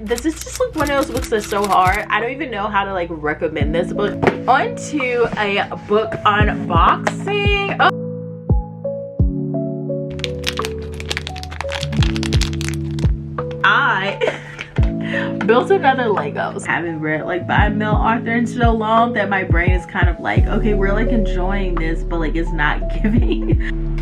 This is just like one of those books that's so hard. I don't even know how to like recommend this book. On to a book unboxing. Oh. I built another Legos. I haven't read like by a male author in so long that my brain is kind of like, okay, we're like enjoying this, but like it's not giving.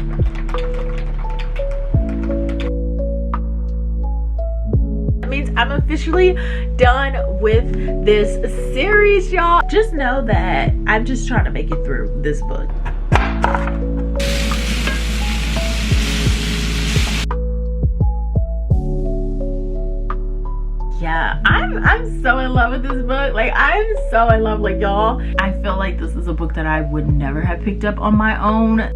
I'm officially done with this series, y'all. Just know that I'm just trying to make it through this book. Yeah, I'm so in love with this book. Like, I'm so in love, like, y'all. I feel like this is a book that I would never have picked up on my own.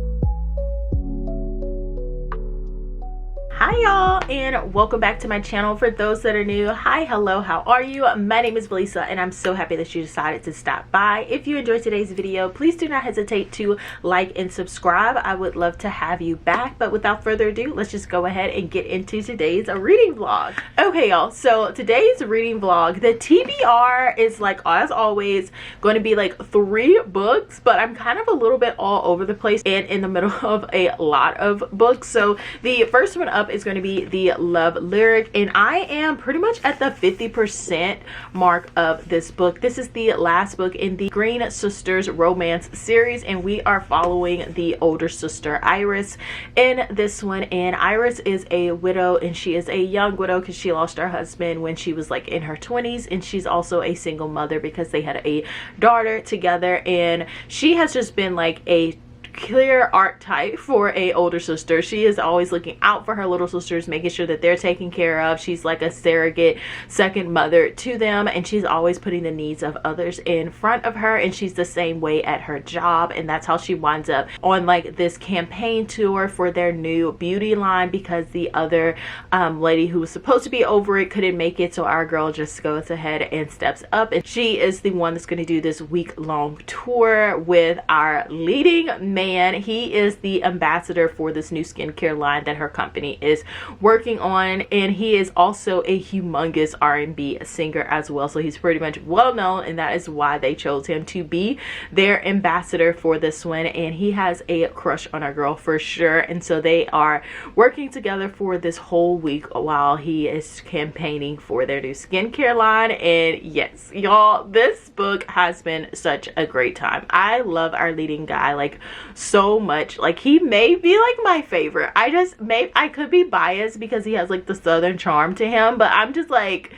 Hi y'all, and welcome back to my channel. For those that are new, hi, hello, how are you? My name is Valisa, and I'm so happy that you decided to stop by. If you enjoyed today's video, please do not hesitate to like and subscribe. I would love to have you back, but without further ado, let's just go ahead and get into today's reading vlog. Okay y'all, so today's reading vlog, the TBR is, like, as always, going to be like 3 books, but I'm kind of a little bit all over the place and in the middle of a lot of books. So the first one up is going to be the Love Lyric, and I am pretty much at the 50% mark of this book. This is the last book in the Green Sisters romance series, and we are following the older sister Iris in this one. And Iris is a widow, and she is a young widow because she lost her husband when she was like in her 20s, and she's also a single mother because they had a daughter together. And she has just been like a clear archetype for a older sister. She is always looking out for her little sisters, making sure that they're taken care of. She's like a surrogate second mother to them, and she's always putting the needs of others in front of her. And she's the same way at her job, and that's how she winds up on like this campaign tour for their new beauty line, because the other lady who was supposed to be over it couldn't make it. So our girl just goes ahead and steps up, and she is the one that's going to do this week-long tour with our leading man. He is the ambassador for this new skincare line that her company is working on, and he is also a humongous R&B singer as well. So he's pretty much well known, and that is why they chose him to be their ambassador for this one. And he has a crush on our girl for sure, and so they are working together for this whole week while he is campaigning for their new skincare line. And yes, y'all, this book has been such a great time. I love our leading guy like so much. Like, he may be like my favorite. I could be biased because he has like the southern charm to him, but I'm just like,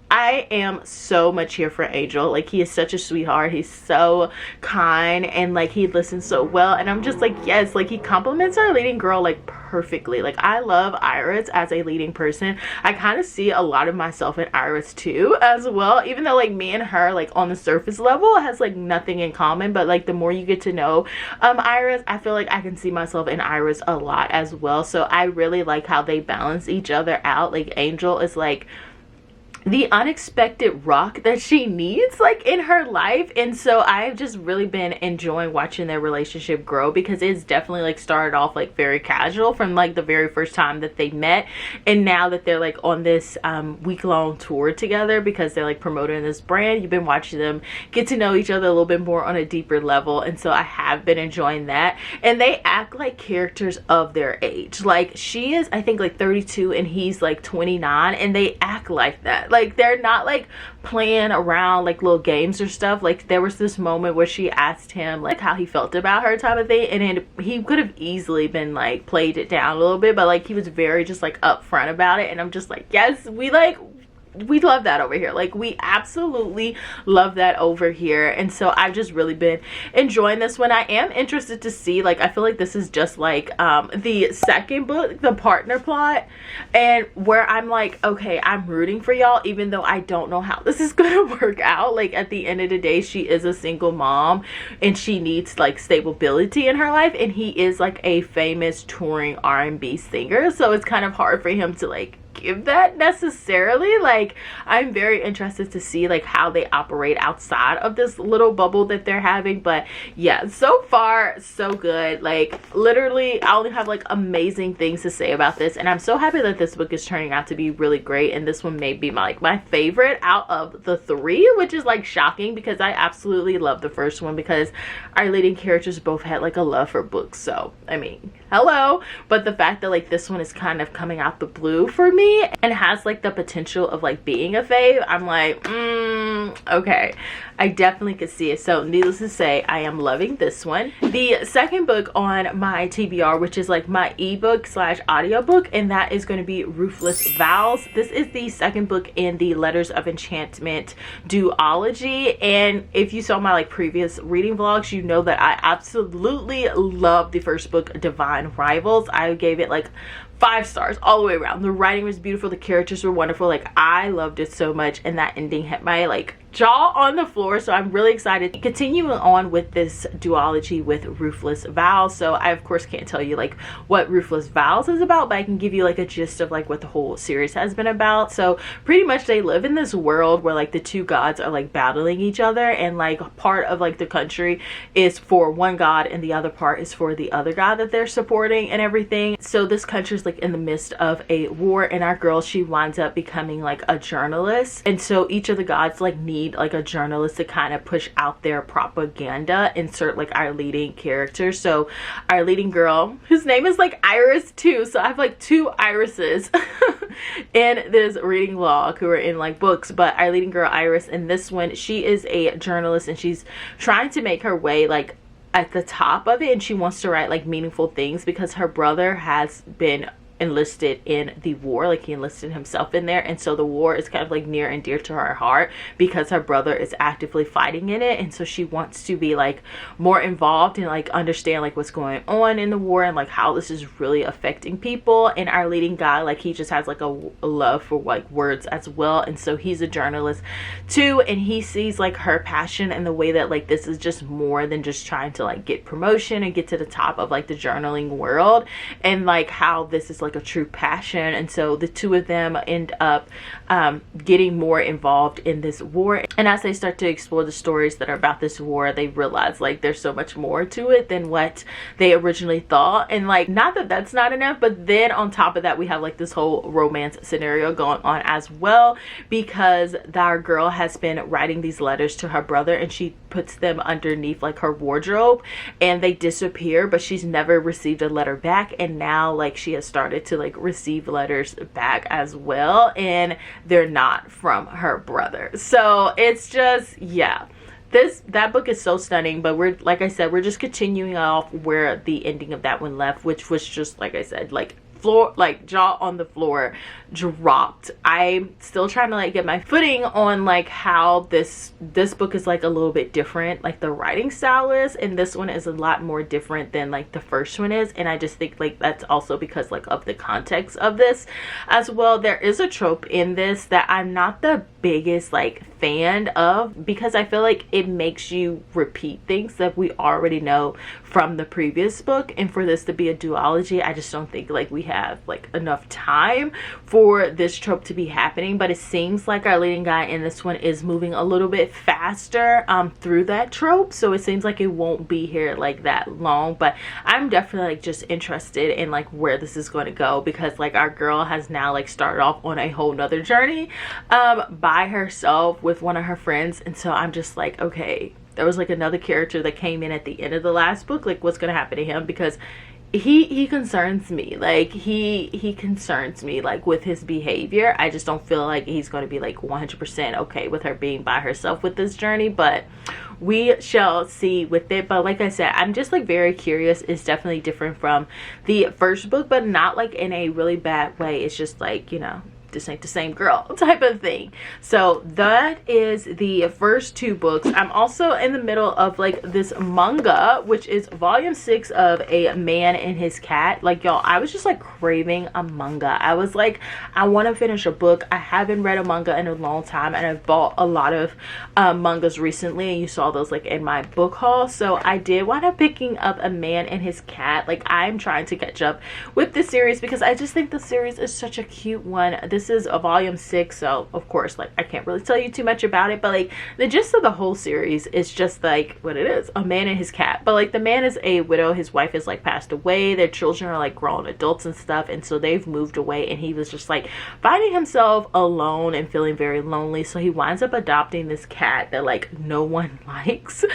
I am so much here for Angel. Like, he is such a sweetheart. He's so kind, and like he listens so well, and I'm just like, yes, like he compliments our leading girl like perfectly. Like, I love Iris as a leading person. I kind of see a lot of myself in Iris too as well, even though like me and her like on the surface level has like nothing in common, but like the more you get to know Iris, I feel like I can see myself in Iris a lot as well. So I really like how they balance each other out. Like, Angel is like the unexpected rock that she needs like in her life, and so I've just really been enjoying watching their relationship grow, because it's definitely like started off like very casual from like the very first time that they met, and now that they're like on this week-long tour together because they're like promoting this brand, you've been watching them get to know each other a little bit more on a deeper level. And so I have been enjoying that, and they act like characters of their age. Like, she is, I think, like 32 and he's like 29, and they act like that. Like, they're not like playing around like little games or stuff. Like, there was this moment where she asked him like how he felt about her type of thing, and then he could have easily been like played it down a little bit, but like he was very just like upfront about it. And I'm just like, yes, we love that over here. Like, we absolutely love that over here. And so I've just really been enjoying this one. I am interested to see, like, I feel like this is just like the second book, the partner plot, and where I'm like, okay, I'm rooting for y'all, even though I don't know how this is gonna work out. Like, at the end of the day, she is a single mom and she needs like stability in her life, and he is like a famous touring R&B singer, so it's kind of hard for him to like give that necessarily. Like, I'm very interested to see like how they operate outside of this little bubble that they're having. But yeah, so far so good. Like, literally I only have like amazing things to say about this, and I'm so happy that this book is turning out to be really great. And this one may be my favorite out of the three, which is like shocking because I absolutely love the first one because our leading characters both had like a love for books. So I mean, hello. But the fact that like this one is kind of coming out the blue for me and has like the potential of like being a fave, I'm like, okay, I definitely could see it. So needless to say, I am loving this one. The second book on my TBR, which is like my ebook slash audiobook, and that is going to be Ruthless Vows. This is the second book in the Letters of Enchantment duology, and if you saw my like previous reading vlogs, you know that I absolutely love the first book, Divine Rivals. I gave it like 5 stars all the way around. The writing was beautiful, the characters were wonderful, like I loved it so much, and that ending hit my like jaw on the floor. So I'm really excited to continue on with this duology with Ruthless Vows. So I of course can't tell you like what Ruthless Vows is about, but I can give you like a gist of like what the whole series has been about. So pretty much they live in this world where like the two gods are like battling each other, and like part of like the country is for one god and the other part is for the other god that they're supporting and everything. So this country is like in the midst of a war, and our girl, she winds up becoming like a journalist, and so each of the gods like need like a journalist to kind of push out their propaganda. Insert like our leading character. So our leading girl, whose name is like Iris too, so I have like 2 Irises in this reading vlog who are in like books, but our leading girl Iris in this one, she is a journalist and she's trying to make her way like at the top of it, and she wants to write like meaningful things because her brother has been enlisted in the war, like he enlisted himself in there, and so the war is kind of like near and dear to her heart because her brother is actively fighting in it, and so she wants to be like more involved and like understand like what's going on in the war and like how this is really affecting people. And our leading guy, like he just has like a love for like words as well, and so he's a journalist too, and he sees like her passion and the way that like this is just more than just trying to like get promotion and get to the top of like the journaling world, and like how this is like a true passion. And so the two of them end up getting more involved in this war, and as they start to explore the stories that are about this war, they realize like there's so much more to it than what they originally thought. And like, not that that's not enough, but then on top of that we have like this whole romance scenario going on as well, because our girl has been writing these letters to her brother and she puts them underneath like her wardrobe and they disappear, but she's never received a letter back, and now like she has started to like receive letters back as well, and they're not from her brother. So it's just, yeah, that book is so stunning. But we're, like I said, we're just continuing off where the ending of that one left, which was just, like I said, like floor, like jaw on the floor dropped. I'm still trying to like get my footing on like how this book is like a little bit different, like the writing style is, and this one is a lot more different than like the first one is. And I just think like that's also because like of the context of this as well. There is a trope in this that I'm not the biggest like fan of, because I feel like it makes you repeat things that we already know from the previous book, and for this to be a duology, I just don't think like we have like enough time for this trope to be happening. But it seems like our leading guy in this one is moving a little bit faster through that trope, so it seems like it won't be here like that long. But I'm definitely like just interested in like where this is going to go, because like our girl has now like started off on a whole nother journey by herself with one of her friends, and so I'm just like, okay, there was like another character that came in at the end of the last book, like what's gonna happen to him, because he concerns me. Like he concerns me like with his behavior. I just don't feel like he's going to be like 100% okay with her being by herself with this journey, but we shall see with it. But like I said, I'm just like very curious. It's definitely different from the first book, but not like in a really bad way. It's just like, you know, this ain't the same girl type of thing. So that is the first 2 books. I'm also in the middle of like this manga, which is volume 6 of A Man and His Cat. Like, y'all, I was just like craving a manga. I was like, I want to finish a book. I haven't read a manga in a long time, and I've bought a lot of mangas recently, and you saw those like in my book haul. So I did wind up picking up A Man and His Cat. Like, I'm trying to catch up with this series because I just think the series is such a cute one. This is a volume 6, so of course, like, I can't really tell you too much about it, but like the gist of the whole series is just like what it is, a man and his cat. But like, the man is a widow, his wife has like passed away, their children are like grown adults and stuff, and so they've moved away, and he was just like finding himself alone and feeling very lonely. So he winds up adopting this cat that like no one likes.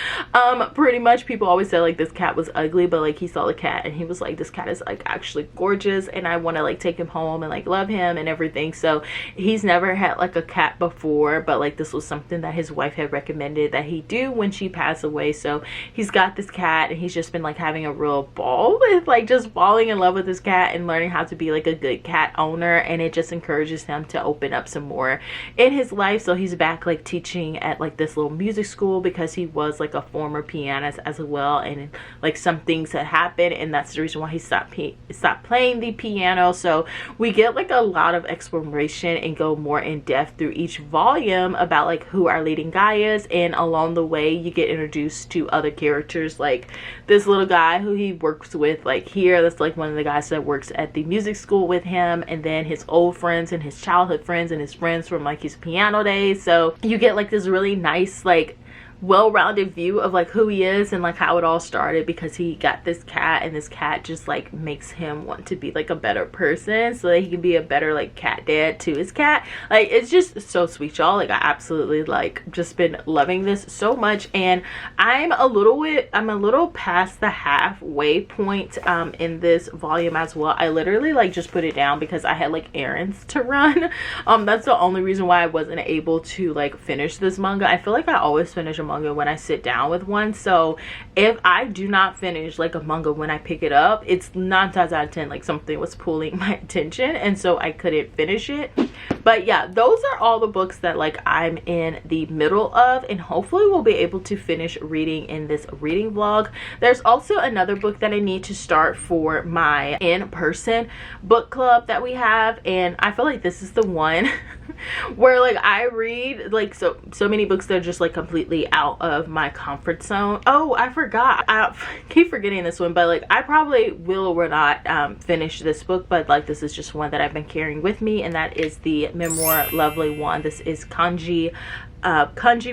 Pretty much people always say like this cat was ugly, but like he saw the cat and he was like, this cat is like actually gorgeous, and I want to like take him home and like love him and everything. So he's never had like a cat before, but like this was something that his wife had recommended that he do when she passed away. So he's got this cat, and he's just been like having a real ball with like just falling in love with this cat and learning how to be like a good cat owner, and it just encourages him to open up some more in his life. So he's back like teaching at like this little music school because he was like a former pianist as well, and like some things had happened, and that's the reason why he stopped playing the piano. So we get like a lot of exploration and go more in depth through each volume about like who our leading guy is, and along the way you get introduced to other characters, like this little guy who he works with like here, that's like one of the guys that works at the music school with him, and then his old friends and his childhood friends and his friends from like his piano days. So you get like this really nice like well-rounded view of like who he is and like how it all started, because he got this cat, and this cat just like makes him want to be like a better person so that he can be a better like cat dad to his cat. Like, it's just so sweet, y'all. Like, I absolutely like just been loving this so much, and I'm a little past the halfway point in this volume as well. I literally like just put it down because I had like errands to run. That's the only reason why I wasn't able to like finish this manga. I feel like I always finish a manga when I sit down with one, so if I do not finish like a manga when I pick it up, it's 9 times out of 10 like something was pulling my attention, and so I couldn't finish it. But yeah, those are all the books that like I'm in the middle of, and hopefully we'll be able to finish reading in this reading vlog. There's also another book that I need to start for my in-person book club that we have, and I feel like this is the one where like I read like so many books that are just like completely out of my comfort zone. Oh, I forgot, I keep forgetting this one, but like I probably will or not finish this book, but like this is just one that I've been carrying with me, and that is the memoir Lovely One. This is Keonji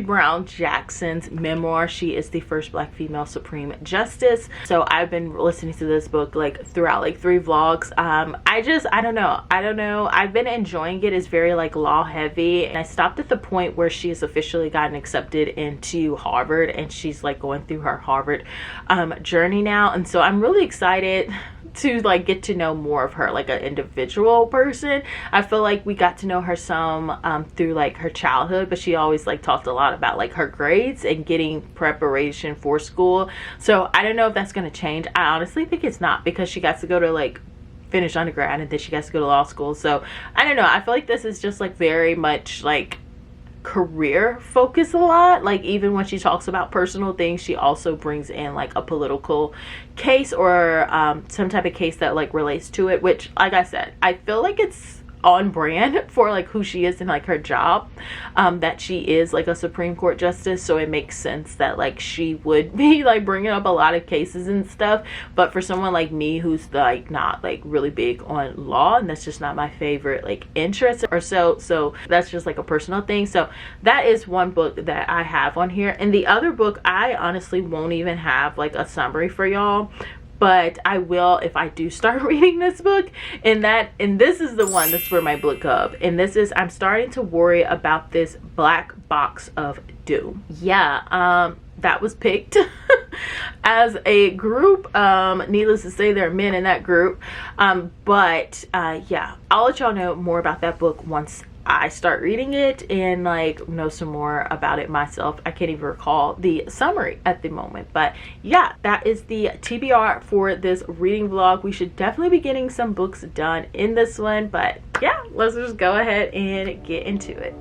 Brown Jackson's memoir. She is the first Black female Supreme Justice. So I've been listening to this book like throughout like 3 vlogs. I don't know, I've been enjoying it. It's very like law heavy, and I stopped at the point where she has officially gotten accepted into Harvard, and she's like going through her Harvard journey now, and so I'm really excited to like get to know more of her like an individual person. I feel like we got to know her some through like her childhood, but she always like talked a lot about like her grades and getting preparation for school. So I don't know if that's going to change. I honestly think it's not, because she got to go to like finish undergrad, and then she got to go to law school. So I don't know, I feel like this is just like very much like career focus a lot. Like, even when she talks about personal things, she also brings in like a political case or some type of case that like relates to it, which, like I said, I feel like it's on brand for like who she is and like her job, that she is like a Supreme Court justice. So it makes sense that like she would be like bringing up a lot of cases and stuff. But for someone like me who's like not like really big on law, and that's just not my favorite like interest or so that's just like a personal thing. So that is one book that I have on here, and the other book I honestly won't even have like a summary for y'all, but I will if I do start reading this book. And this is the one that's for my book club, and this is, I'm starting to worry about this Black Box of Doom. Yeah, that was picked as a group. Needless to say, there are men in that group, but yeah, I'll let y'all know more about that book once I start reading it and like know some more about it myself. I can't even recall the summary at the moment, but yeah, that is the TBR for this reading vlog. We should definitely be getting some books done in this one, but yeah, let's just go ahead and get into it.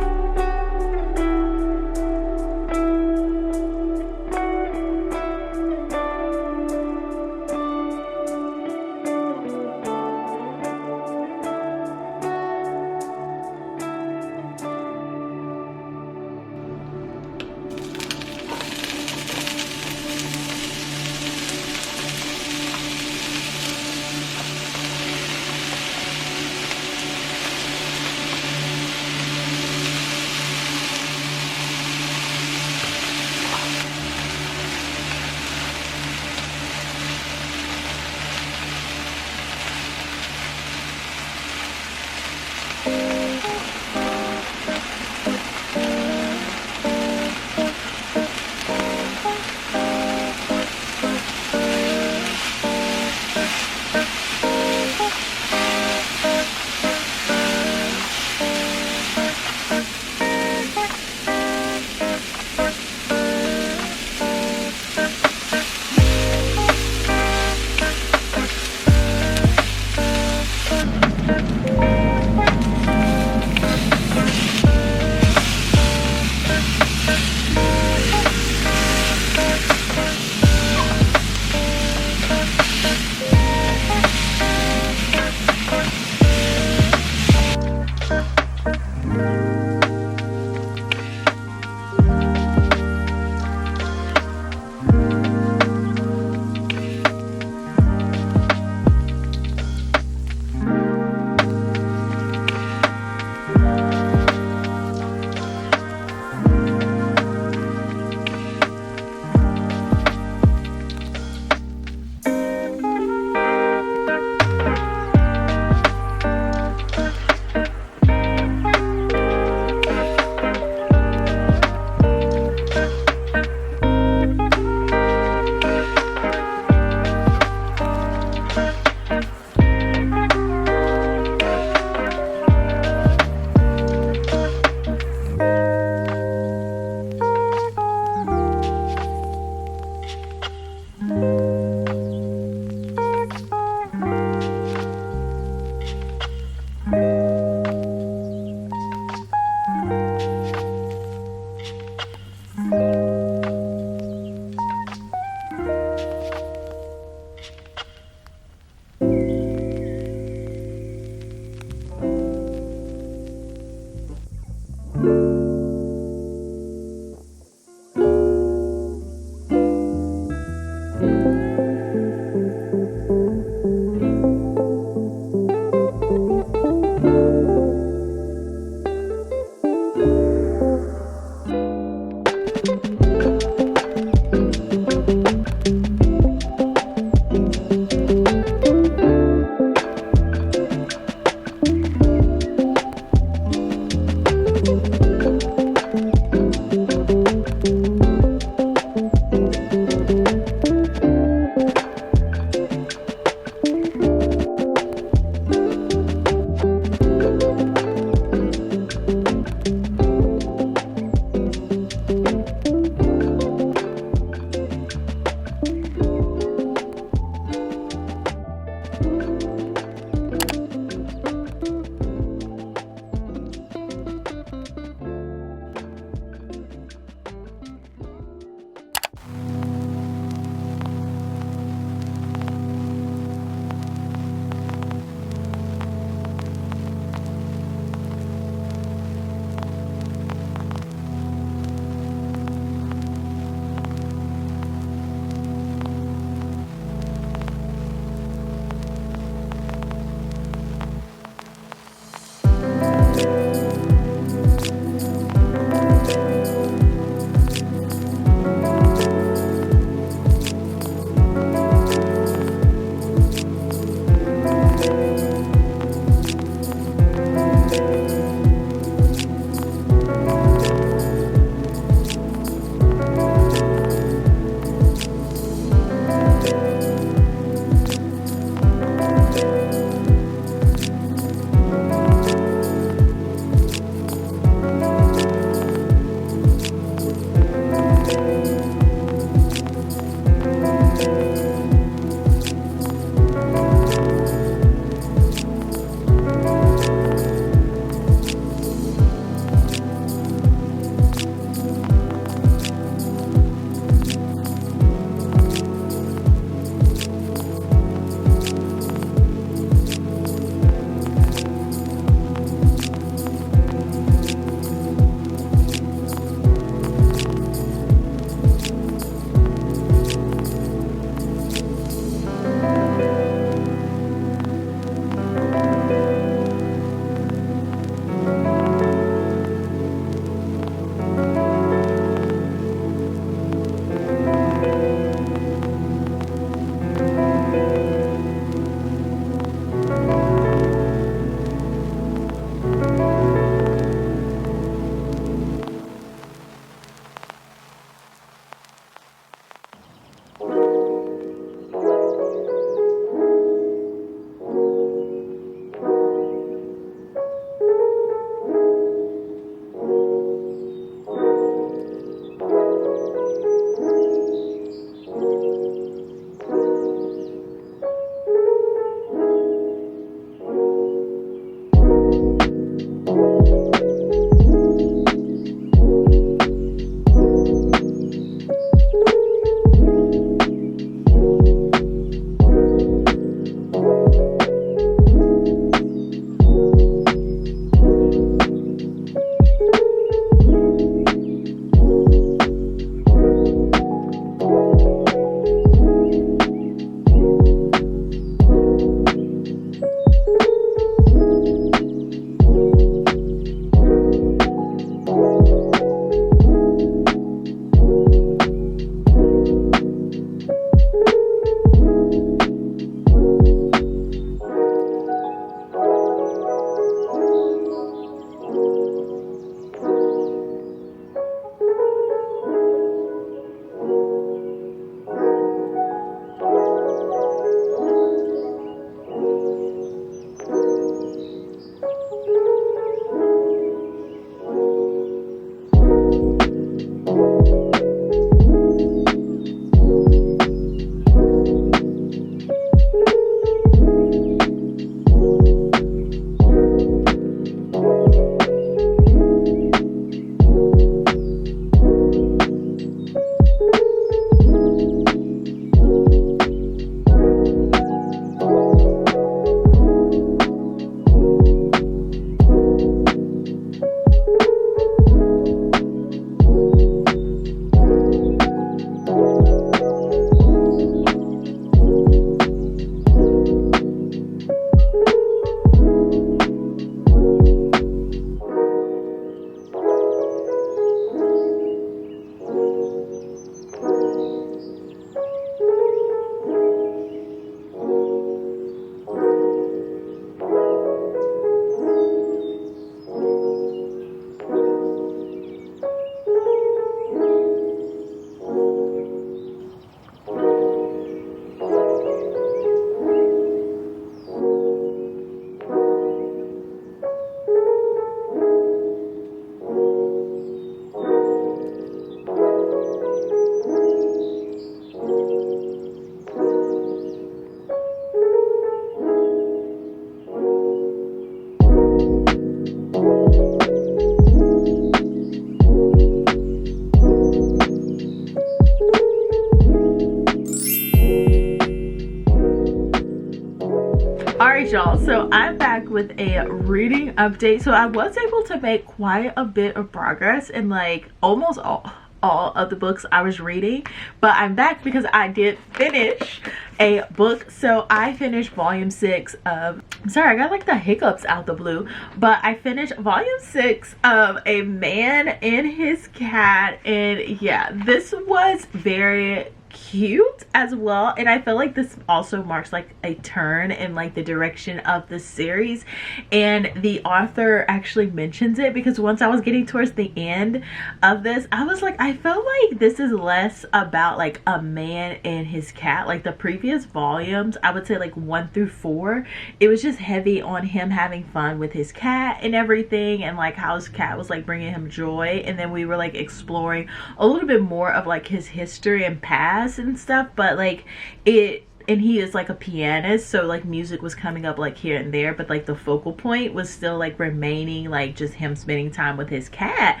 So I'm back with a reading update. So I was able to make quite a bit of progress in like almost all of the books I was reading, but I'm back because I did finish a book. So I finished volume 6 of, sorry, I got like the hiccups out the blue, but I finished volume 6 of A Man and His Cat, and yeah, this was very cute as well, and I feel like this also marks like a turn in like the direction of the series, and the author actually mentions it because once I was getting towards the end of this, I was like, I felt like this is less about like a man and his cat. Like the previous volumes, I would say like 1 through 4, it was just heavy on him having fun with his cat and everything, and like how his cat was like bringing him joy, and then we were like exploring a little bit more of like his history and past and stuff, but like and he is like a pianist, so like music was coming up like here and there, but like the focal point was still like remaining like just him spending time with his cat.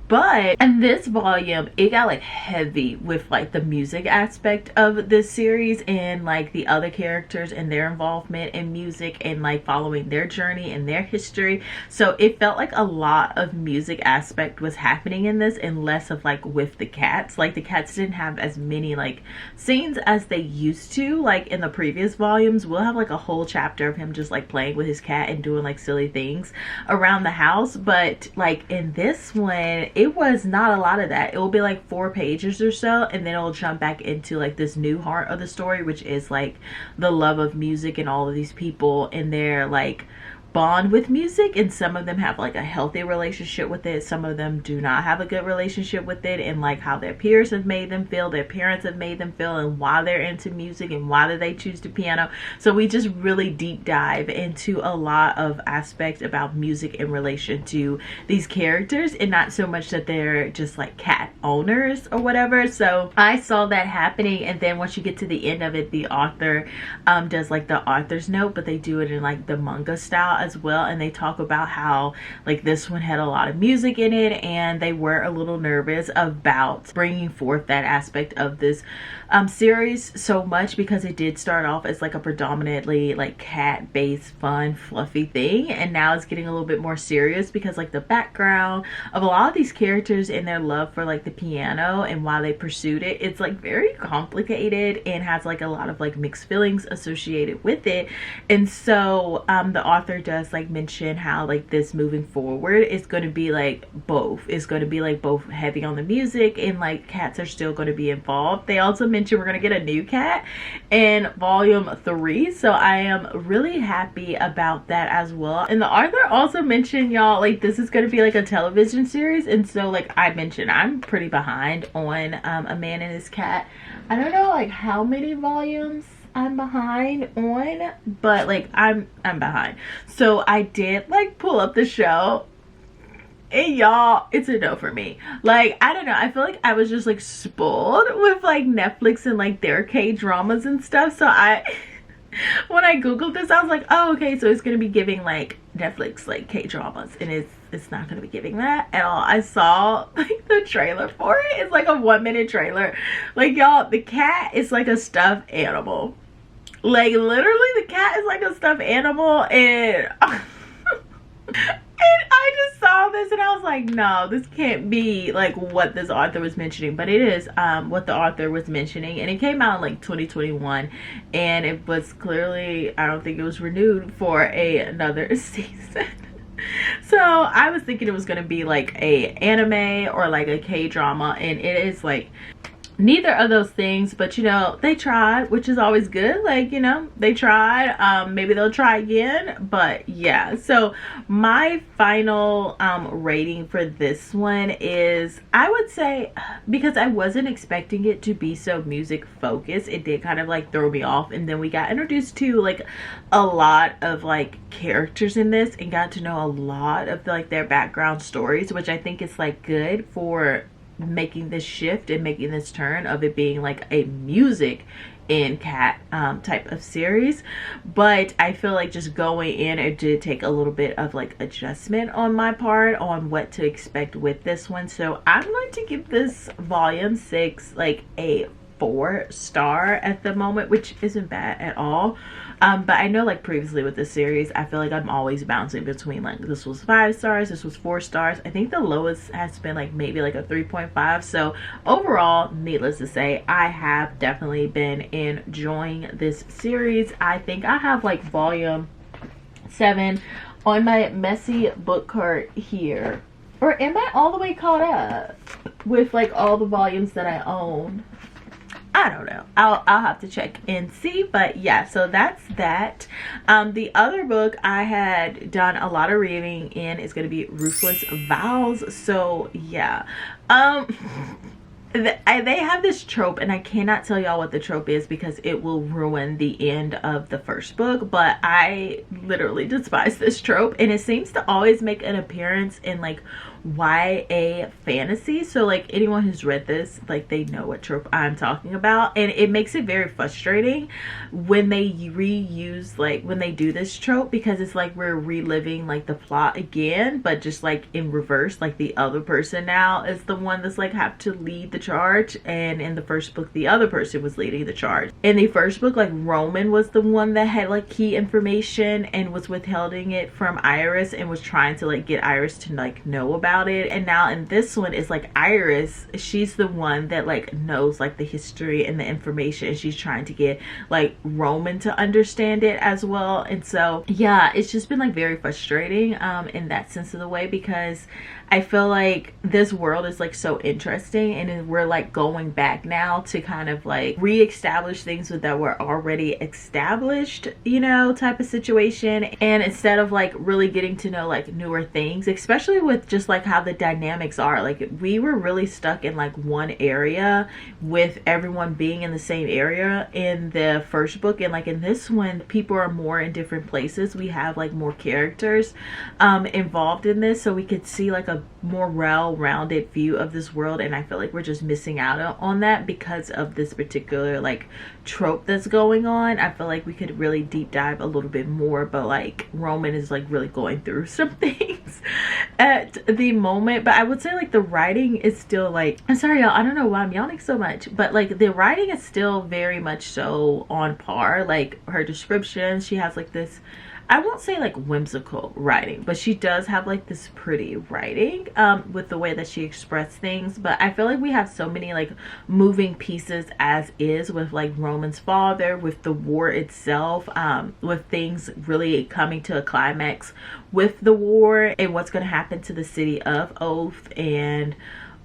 But in this volume, it got like heavy with like the music aspect of this series and like the other characters and their involvement in music and like following their journey and their history. So it felt like a lot of music aspect was happening in this and less of like with the cats. Like the cats didn't have as many like scenes as they used to. Like in the previous volumes, we'll have like a whole chapter of him just like playing with his cat and doing like silly things around the house, but like in this one, it was not a lot of that. It will be like 4 pages or so, and then it'll jump back into like this new heart of the story, which is like the love of music and all of these people and their like bond with music, and some of them have like a healthy relationship with it, some of them do not have a good relationship with it, and like how their peers have made them feel, their parents have made them feel, and why they're into music and why did they choose the piano. So we just really deep dive into a lot of aspects about music in relation to these characters, and not so much that they're just like cat owners or whatever. So I saw that happening, and then once you get to the end of it, the author does like the author's note, but they do it in like the manga style as well, and they talk about how like this one had a lot of music in it, and they were a little nervous about bringing forth that aspect of this series so much, because it did start off as like a predominantly like cat based fun fluffy thing, and now it's getting a little bit more serious because like the background of a lot of these characters and their love for like the piano and why they pursued it, it's like very complicated and has like a lot of like mixed feelings associated with it. And so the author does like mention how like this moving forward is going to be like both. It's going to be like both heavy on the music, and like cats are still going to be involved. They also mentioned we're going to get a new cat in volume 3, so I am really happy about that as well. And the author also mentioned, y'all, like this is going to be like a television series, and so like I mentioned, I'm pretty behind on A Man and His Cat. I don't know like how many volumes I'm behind on, but like I'm behind. So I did like pull up the show, and y'all, it's a no for me. Like I don't know, I feel like I was just like spoiled with like Netflix and like their K-dramas and stuff. So when I googled this, I was like, oh okay, so it's gonna be giving like Netflix like K-dramas, and it's not gonna be giving that at all. I saw like the trailer for it. It's like a 1-minute trailer. Like y'all, the cat is like a stuffed animal. Like literally the cat is like a stuffed animal, and and I just saw this and I was like, no, this can't be like what this author was mentioning, but it is what the author was mentioning, and it came out in like 2021, and it was clearly, I don't think it was renewed for another season. So I was thinking it was going to be like a anime or like a K-drama, and it is like neither of those things, but you know, they tried, which is always good. Like, you know, they tried. Maybe they'll try again, but yeah. So my final rating for this one is, I would say, because I wasn't expecting it to be so music focused, it did kind of like throw me off, and then we got introduced to like a lot of like characters in this and got to know a lot of like their background stories, which I think is like good for making this shift and making this turn of it being like a music in cat type of series. But I feel like just going in, it did take a little bit of like adjustment on my part on what to expect with this one. So I'm going to give this volume 6 like a 4-star at the moment, which isn't bad at all. But I know like previously with this series, I feel like I'm always bouncing between like this was 5 stars, this was 4 stars. I think the lowest has been like maybe like a 3.5. So overall, needless to say, I have definitely been enjoying this series. I think I have like volume 7 on my messy book cart here. Or am I all the way caught up with like all the volumes that I own? I don't know. I'll have to check and see. But yeah, so that's that. The other book I had done a lot of reading in is going to be Ruthless Vows. So yeah, they have this trope, and I cannot tell y'all what the trope is because it will ruin the end of the first book, but I literally despise this trope, and it seems to always make an appearance in like YA fantasy. So like anyone who's read this, like they know what trope I'm talking about, and it makes it very frustrating when they reuse, like when they do this trope, because it's like we're reliving like the plot again, but just like in reverse. Like the other person now is the one that's like have to lead the charge, and in the first book the other person was leading the charge. In the first book, like Roman was the one that had like key information and was withholding it from Iris and was trying to like get Iris to like know about it. And now in this one, it's like Iris, she's the one that like knows like the history and the information, and she's trying to get like Roman to understand it as well. And so yeah, it's just been like very frustrating in that sense of the way, because I feel like this world is like so interesting, and we're like going back now to kind of like re-establish things that were already established, you know, type of situation. And instead of like really getting to know like newer things, especially with just like how the dynamics are, like we were really stuck in like one area with everyone being in the same area in the first book, and like in this one people are more in different places. We have like more characters involved in this, so we could see like a more well-rounded view of this world, and I feel like we're just missing out on that because of this particular like trope that's going on. I feel like we could really deep dive a little bit more, but like Roman is like really going through some things at the moment. But I would say like the writing is still like, I'm sorry y'all, I don't know why I'm yawning so much, but like the writing is still very much so on par. Like her description, she has like this, I won't say like whimsical writing, but she does have like this pretty writing with the way that she expressed things. But I feel like we have so many like moving pieces as is, with like Roman's father, with the war itself, with things really coming to a climax with the war, and what's going to happen to the city of Oath, and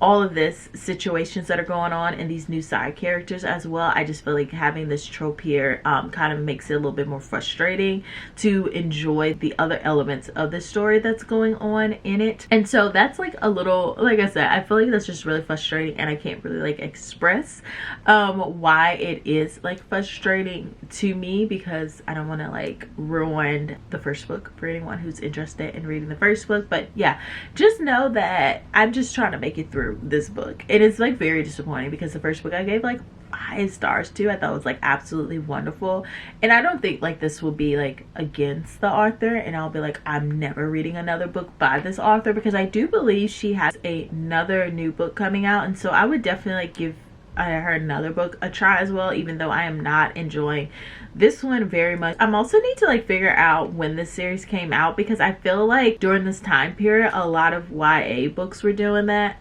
all of this situations that are going on, and these new side characters as well. I just feel like having this trope here kind of makes it a little bit more frustrating to enjoy the other elements of the story that's going on in it. And so that's like a little, like I said, I feel like that's just really frustrating, and I can't really like express why it is like frustrating to me, because I don't want to like ruin the first book for anyone who's interested in reading the first book. But yeah, just know that I'm just trying to make it through this book. It is like very disappointing, because the first book I gave like 5 stars to. I thought it was like absolutely wonderful, and I don't think like this will be like against the author, and I'll be like, I'm never reading another book by this author, because I do believe she has another new book coming out, and so I would definitely like give her another book a try as well, even though I am not enjoying this one very much. I'm also need to like figure out when this series came out, because I feel like during this time period a lot of YA books were doing that.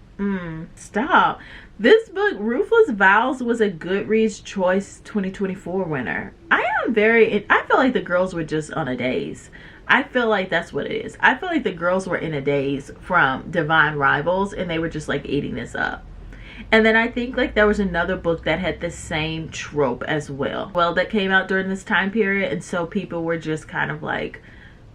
Stop. This book, Ruthless Vows, was a Goodreads Choice 2024 winner. I feel like the girls were just on a daze. I feel like that's what it is. I feel like the girls were in a daze from Divine Rivals, and they were just like eating this up. And then I think like there was another book that had the same trope as well that came out during this time period, and so people were just kind of like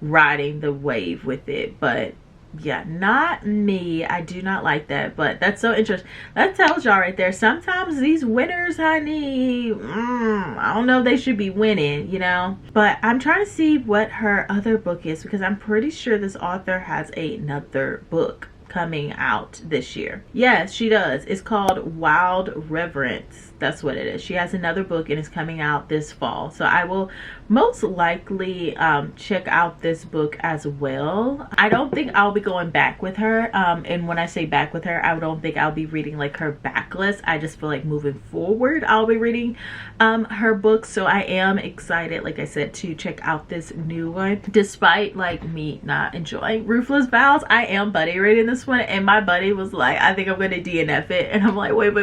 riding the wave with it. But yeah, not me. I do not like that. But that's so interesting. That tells y'all right there, sometimes these winners, honey, I don't know if they should be winning, you know. But I'm trying to see what her other book is, because I'm pretty sure this author has another book coming out this year. Yes, she does. It's called Wild Reverence. That's what it is. She has another book, and it's coming out this fall. So I will most likely check out this book as well. I don't think I'll be going back with her, and when I say back with her, I don't think I'll be reading like her backlist. I just feel like moving forward I'll be reading her books. So I am excited, like I said, to check out this new one. Despite like me not enjoying Ruthless Vows, I am buddy reading this one, and my buddy was like, I think I'm gonna DNF it, and I'm like, wait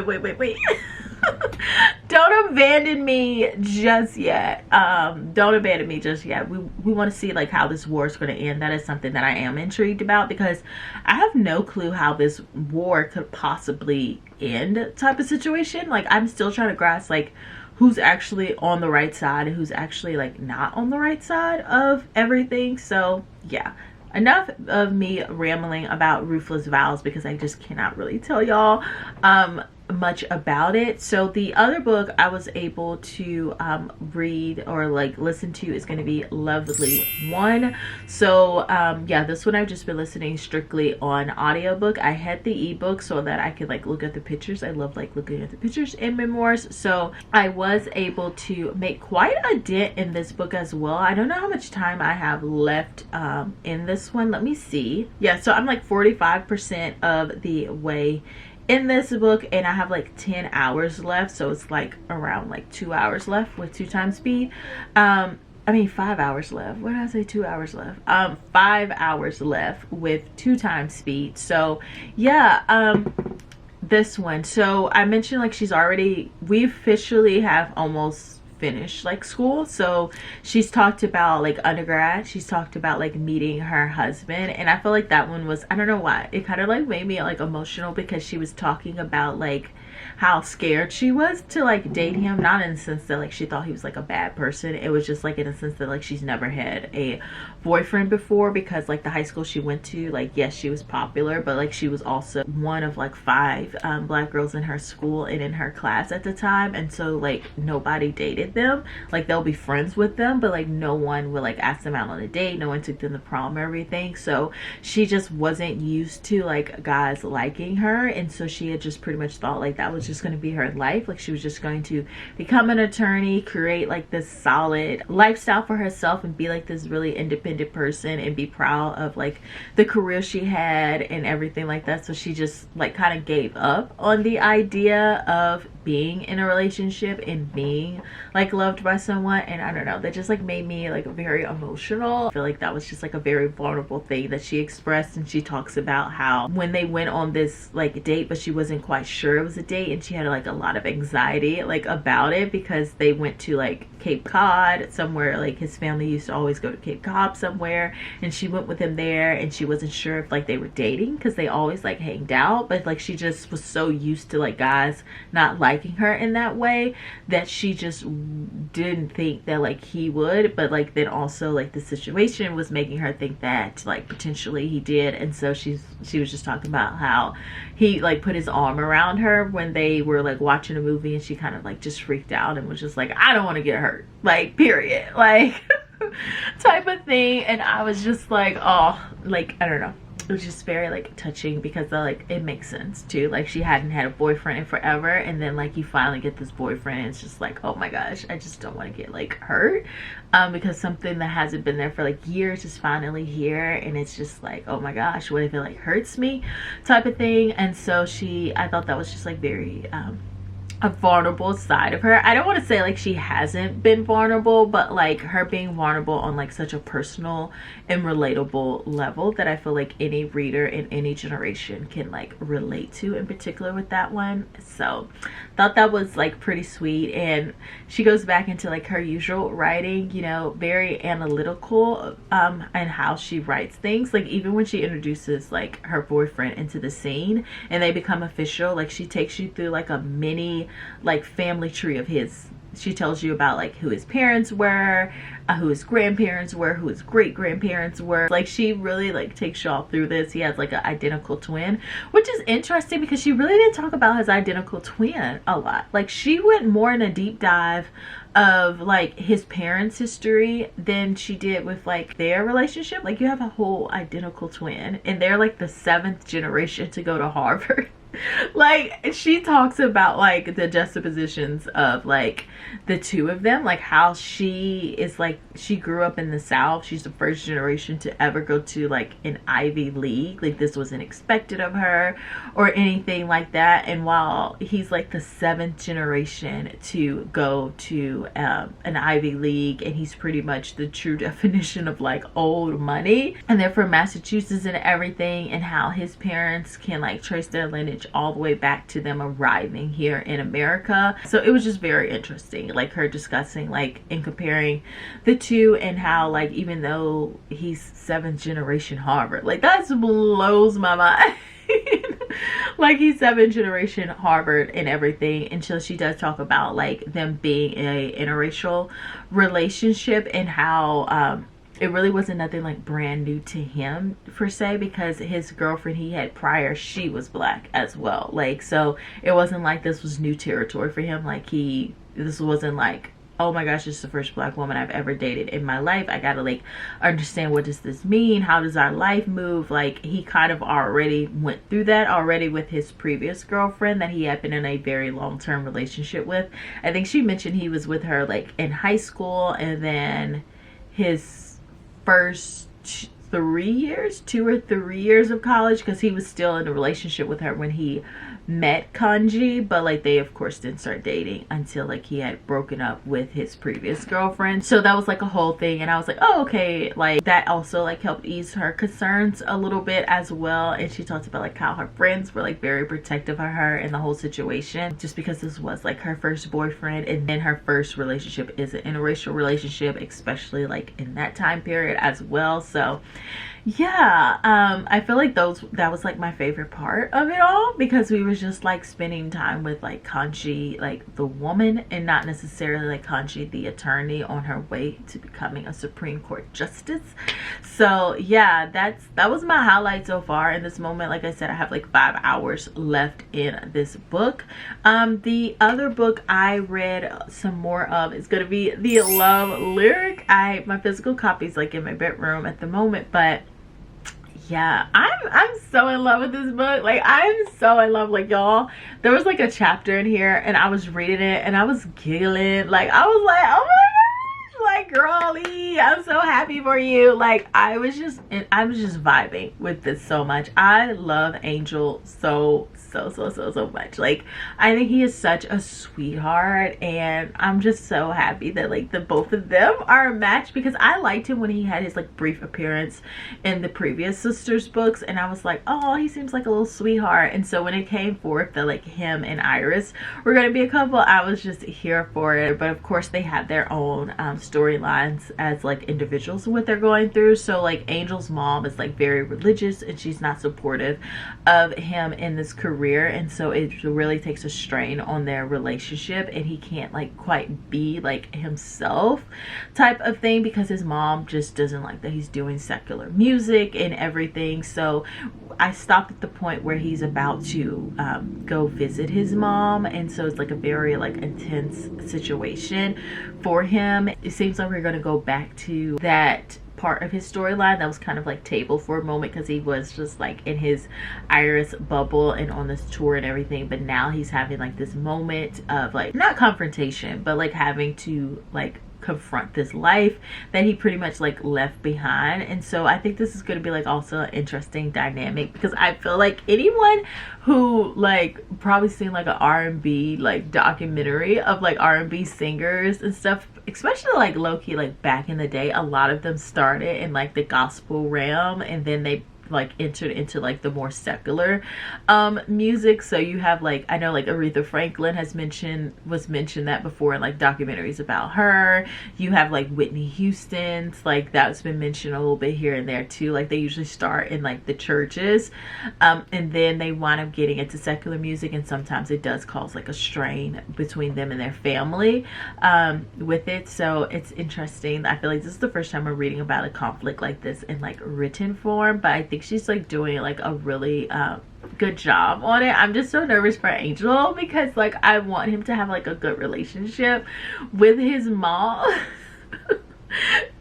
don't abandon me just yet. Don't abandon me just yet. We want to see like how this war is going to end. That is something that I am intrigued about, because I have no clue how this war could possibly end type of situation. Like, I'm still trying to grasp like who's actually on the right side and who's actually like not on the right side of everything. So yeah, enough of me rambling about Ruthless Vows, because I just cannot really tell y'all much about it. So the other book I was able to read or like listen to is going to be Lovely One. So yeah, this one I've just been listening strictly on audiobook. I had the ebook so that I could like look at the pictures. I love like looking at the pictures in memoirs, so I was able to make quite a dent in this book as well. I don't know how much time I have left in this one. Let me see. Yeah, so I'm like 45% of the way in this book, and I have like 10 hours left, so it's like around like 2 hours left with 2 times speed. I mean 5 hours left. What did I say? 2 hours left. 5 hours left with 2 times speed. So yeah, this one, so I mentioned like we officially have almost finished like school. So she's talked about like undergrad, she's talked about like meeting her husband, and I feel like that one was, I don't know why, it kind of like made me like emotional, because she was talking about like how scared she was to like date him, not in the sense that like she thought he was like a bad person. It was just like in a sense that like she's never had a boyfriend before, because like the high school she went to, like yes, she was popular, but like she was also one of like 5 black girls in her school and in her class at the time, and so like nobody dated them. Like they'll be friends with them, but like no one would like ask them out on a date, no one took them to prom or everything. So she just wasn't used to like guys liking her, and so she had just pretty much thought like that was just going to be her life. Like she was just going to become an attorney, create like this solid lifestyle for herself, and be like this really independent person, and be proud of like the career she had and everything like that. So she just like kind of gave up on the idea of being in a relationship and being like loved by someone. And I don't know, that just like made me like very emotional. I feel like that was just like a very vulnerable thing that she expressed. And she talks about how when they went on this like date, but she wasn't quite sure it was a date, and she had like a lot of anxiety like about it, because they went to like Cape Cod somewhere, like his family used to always go to Cape Cod somewhere, and she went with him there, and she wasn't sure if like they were dating, because they always like hanged out, but like she just was so used to like guys not liking her in that way that she just didn't think that like he would. But like then also like the situation was making her think that like potentially he did. And so she was just talking about how he like put his arm around her when they were like watching a movie, and she kind of like just freaked out and was just like, I don't want to get hurt, like period, like type of thing. And I was just like, oh, like I don't know, it was just very like touching, because like it makes sense too. Like she hadn't had a boyfriend in forever, and then like you finally get this boyfriend, and it's just like, oh my gosh, I just don't want to get like hurt, because something that hasn't been there for like years is finally here, and it's just like, oh my gosh, what if it like hurts me type of thing. And so I thought that was just like very a vulnerable side of her. I don't want to say like she hasn't been vulnerable, but like her being vulnerable on like such a personal and relatable level that I feel like any reader in any generation can like relate to, in particular with that one. So thought that was like pretty sweet. And she goes back into like her usual writing, you know, very analytical and how she writes things. Like even when she introduces like her boyfriend into the scene and they become official, like she takes you through like a mini like family tree of his. She tells you about like who his parents were, who his grandparents were, who his great grandparents were. Like she really like takes y'all through this. He has like an identical twin, which is interesting because she really didn't talk about his identical twin a lot. Like she went more in a deep dive of like his parents' history than she did with like their relationship. Like you have a whole identical twin, and they're like the 7th generation to go to Harvard. Like, she talks about like the juxtapositions of like the two of them, like how she is like, she grew up in the South. She's the first generation to ever go to like an Ivy League. Like, this wasn't expected of her or anything like that. And while he's like the 7th generation to go to an Ivy League, and he's pretty much the true definition of like old money, and they're from Massachusetts and everything, and how his parents can like trace their lineage all the way back to them arriving here in America. So it was just very interesting, like her discussing like and comparing the two, and how like even though he's 7th generation Harvard, like that blows my mind. Like, he's 7th generation Harvard and everything. And so she does talk about like them being a interracial relationship, and how it really wasn't nothing like brand new to him per se, because his girlfriend he had prior, she was black as well. Like, so it wasn't like this was new territory for him. Like, this wasn't like, oh my gosh, this is the first black woman I've ever dated in my life. I gotta like understand, what does this mean? How does our life move? Like, he kind of already went through that already with his previous girlfriend that he had been in a very long-term relationship with. I think she mentioned he was with her like in high school, and then his first 3 years, 2 or 3 years of college, because he was still in a relationship with her when he met Kanji, but like they of course didn't start dating until like he had broken up with his previous girlfriend. So that was like a whole thing, and I was like, oh, okay, like that also like helped ease her concerns a little bit as well. And she talked about like how her friends were like very protective of her in the whole situation, just because this was like her first boyfriend, and then her first relationship is an interracial relationship, especially like in that time period as well. So yeah, I feel like that was like my favorite part of it all, because we were just like spending time with like Kanji, like the woman, and not necessarily like Kanji the attorney on her way to becoming a Supreme Court justice. So yeah, that was my highlight so far in this moment. Like I said, I have like 5 hours left in this book. The other book I read some more of is gonna be The Love Lyric. My physical copy is like in my bedroom at the moment, but yeah, I'm so in love with this book. Like, I'm so in love. Like, y'all, there was like a chapter in here, and I was reading it and I was giggling. Like, I was like, oh my gosh, like, girlie, I'm so happy for you. Like, I was just vibing with this so much. I love Angel so much. Like, I think he is such a sweetheart, and I'm just so happy that like the both of them are a match, because I liked him when he had his like brief appearance in the previous sisters books, and I was like, oh, he seems like a little sweetheart. And so when it came forth that like him and Iris were gonna be a couple, I was just here for it. But of course they had their own storylines as like individuals, what they're going through. So like Angel's mom is like very religious, and she's not supportive of him in this career, and so it really takes a strain on their relationship, and he can't like quite be like himself type of thing, because his mom just doesn't like that he's doing secular music and everything. So I stopped at the point where he's about to go visit his mom, and so it's like a very like intense situation for him. It seems like we're going to go back to that part of his storyline that was kind of like tabled for a moment, because he was just like in his Iris bubble and on this tour and everything. But now he's having like this moment of like, not confrontation, but like having to like confront this life that he pretty much like left behind. And so I think this is going to be like also an interesting dynamic, because I feel like anyone who like probably seen like an R&B like documentary of like R&B singers and stuff, especially like low-key like back in the day, a lot of them started in like the gospel realm, and then they like entered into like the more secular music. So you have like, I know like Aretha Franklin was mentioned that before in like documentaries about her. You have like Whitney Houston's, like that's been mentioned a little bit here and there too. Like they usually start in like the churches, and then they wind up getting into secular music, and sometimes it does cause like a strain between them and their family with it. So it's interesting. I feel like this is the first time I'm reading about a conflict like this in like written form, but I think she's like doing like a really good job on it. I'm just so nervous for Angel, because like I want him to have like a good relationship with his mom.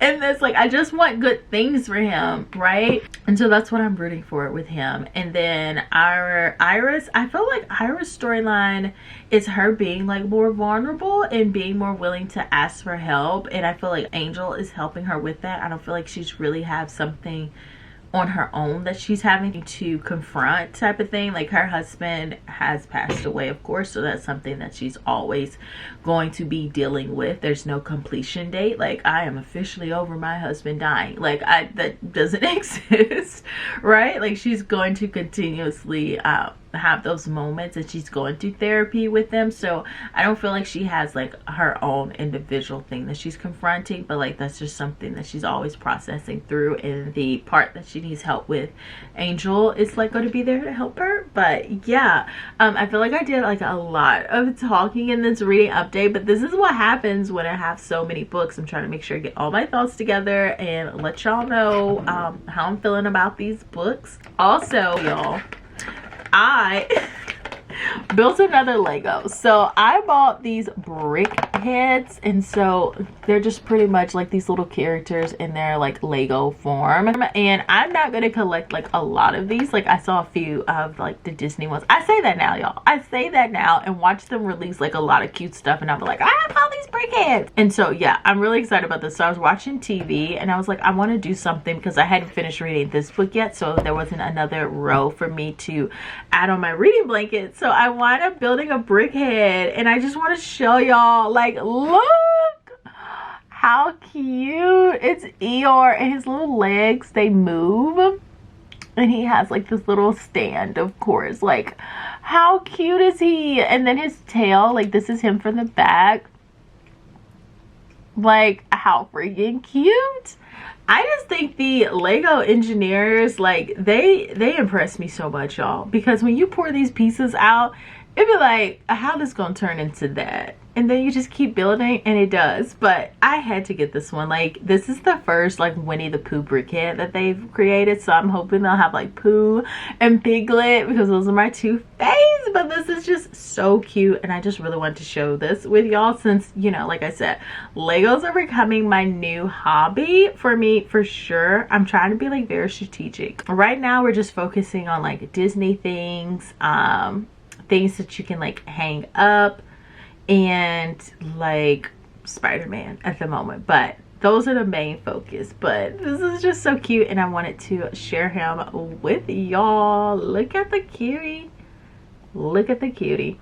And it's like, I just want good things for him, right? And so that's what I'm rooting for with him. And then our Iris, I feel like Iris' storyline is her being like more vulnerable and being more willing to ask for help. And I feel like Angel is helping her with that. I don't feel like she's really have something on her own that she's having to confront, type of thing. Like, her husband has passed away, of course, so that's something that she's always going to be dealing with. There's no completion date. Like, I am officially over my husband dying. Like, that doesn't exist, right? Like, she's going to continuously have those moments, and she's going through therapy with them. So I don't feel like she has like her own individual thing that she's confronting, but like that's just something that she's always processing through. And the part that she needs help with, Angel is like going to be there to help her. But yeah, I feel like I did like a lot of talking in this reading update, but this is what happens when I have so many books. I'm trying to make sure I get all my thoughts together and let y'all know how I'm feeling about these books. Also, y'all, I built another Lego. So I bought these brick heads, and so they're just pretty much like these little characters in their like Lego form. And I'm not gonna collect like a lot of these. Like, I saw a few of like the Disney ones. I say that now, y'all. I say that now and watch them release like a lot of cute stuff, and I'm like, I have all these brick heads. And so yeah, I'm really excited about this. So I was watching TV and I was like, I want to do something, because I hadn't finished reading this book yet, so there wasn't another row for me to add on my reading blanket. So I wound up building a brick head, and I just want to show y'all, like, look how cute. It's Eeyore, and his little legs, they move, and he has like this little stand, of course. Like, how cute is he? And then his tail, like, this is him from the back. Like, how freaking cute. I just think the Lego engineers, like, they impress me so much, y'all, because when you pour these pieces out, it'd be like, how this gonna turn into that? And then you just keep building, and it does. But I had to get this one. Like, this is the first like Winnie the Pooh brickhead that they've created, so I'm hoping they'll have like Pooh and Piglet, because those are my two faves. But this is just so cute, and I just really wanted to show this with y'all, since, you know, like I said, Legos are becoming my new hobby for me, for sure. I'm trying to be like very strategic. Right now we're just focusing on like Disney things, things that you can like hang up, and like Spider-Man at the moment. But those are the main focus. But this is just so cute, and I wanted to share him with y'all. Look at the cutie. Look at the cutie.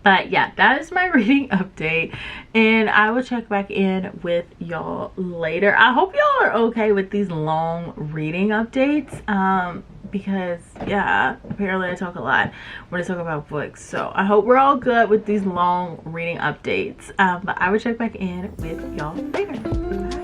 But yeah, that is my reading update, and I will check back in with y'all later. I hope y'all are okay with these long reading updates, because yeah, apparently I talk a lot when I talk about books. So I hope we're all good with these long reading updates. But I will check back in with y'all later. Bye.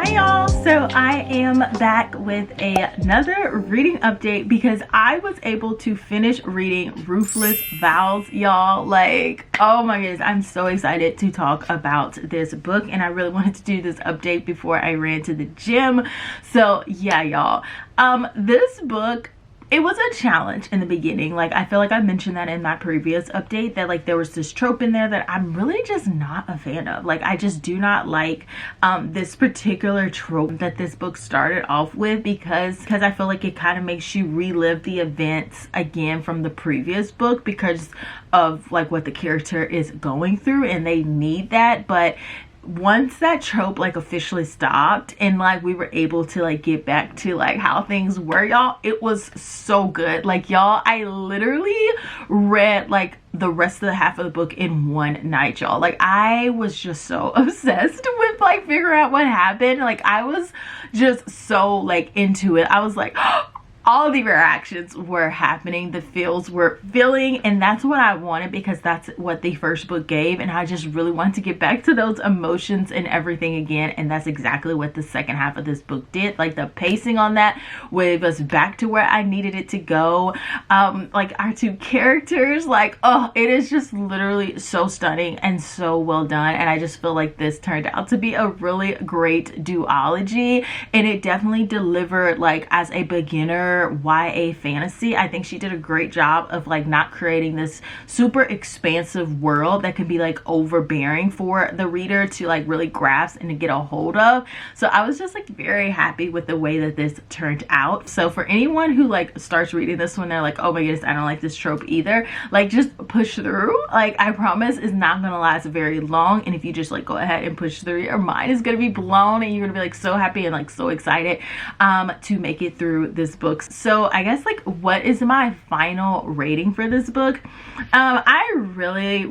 Hi y'all, so I am back with another reading update because I was able to finish reading Ruthless Vows, y'all. Like, oh my goodness, I'm so excited to talk about this book, and I really wanted to do this update before I ran to the gym. So yeah, y'all, this book, it was a challenge in the beginning. Like, I feel like I mentioned that in my previous update, that like there was this trope in there that I'm really just not a fan of. Like, I just do not like this particular trope that this book started off with, because I feel like it kind of makes you relive the events again from the previous book because of like what the character is going through, and they need that. But once that trope like officially stopped and like we were able to like get back to like how things were, y'all, it was so good. Like, y'all, I literally read like the rest of the half of the book in one night, y'all. Like, I was just so obsessed with like figuring out what happened. Like, I was just so like into it. I was like, all the reactions were happening, the feels were feeling, and that's what I wanted because that's what the first book gave, and I just really wanted to get back to those emotions and everything again, and that's exactly what the second half of this book did. Like, the pacing on that wave us back to where I needed it to go. Like, our two characters, like, oh, it is just literally so stunning and so well done, and I just feel like this turned out to be a really great duology, and it definitely delivered. Like, as a beginner YA fantasy, I think she did a great job of like not creating this super expansive world that could be like overbearing for the reader to like really grasp and to get a hold of. So I was just like very happy with the way that this turned out. So for anyone who like starts reading this one, they're like, oh my goodness, I don't like this trope either, like, just push through. Like, I promise it's not gonna last very long, and if you just like go ahead and push through, your mind is gonna be blown and you're gonna be like so happy and like so excited to make it through this book. So I guess like, what is my final rating for this book? I really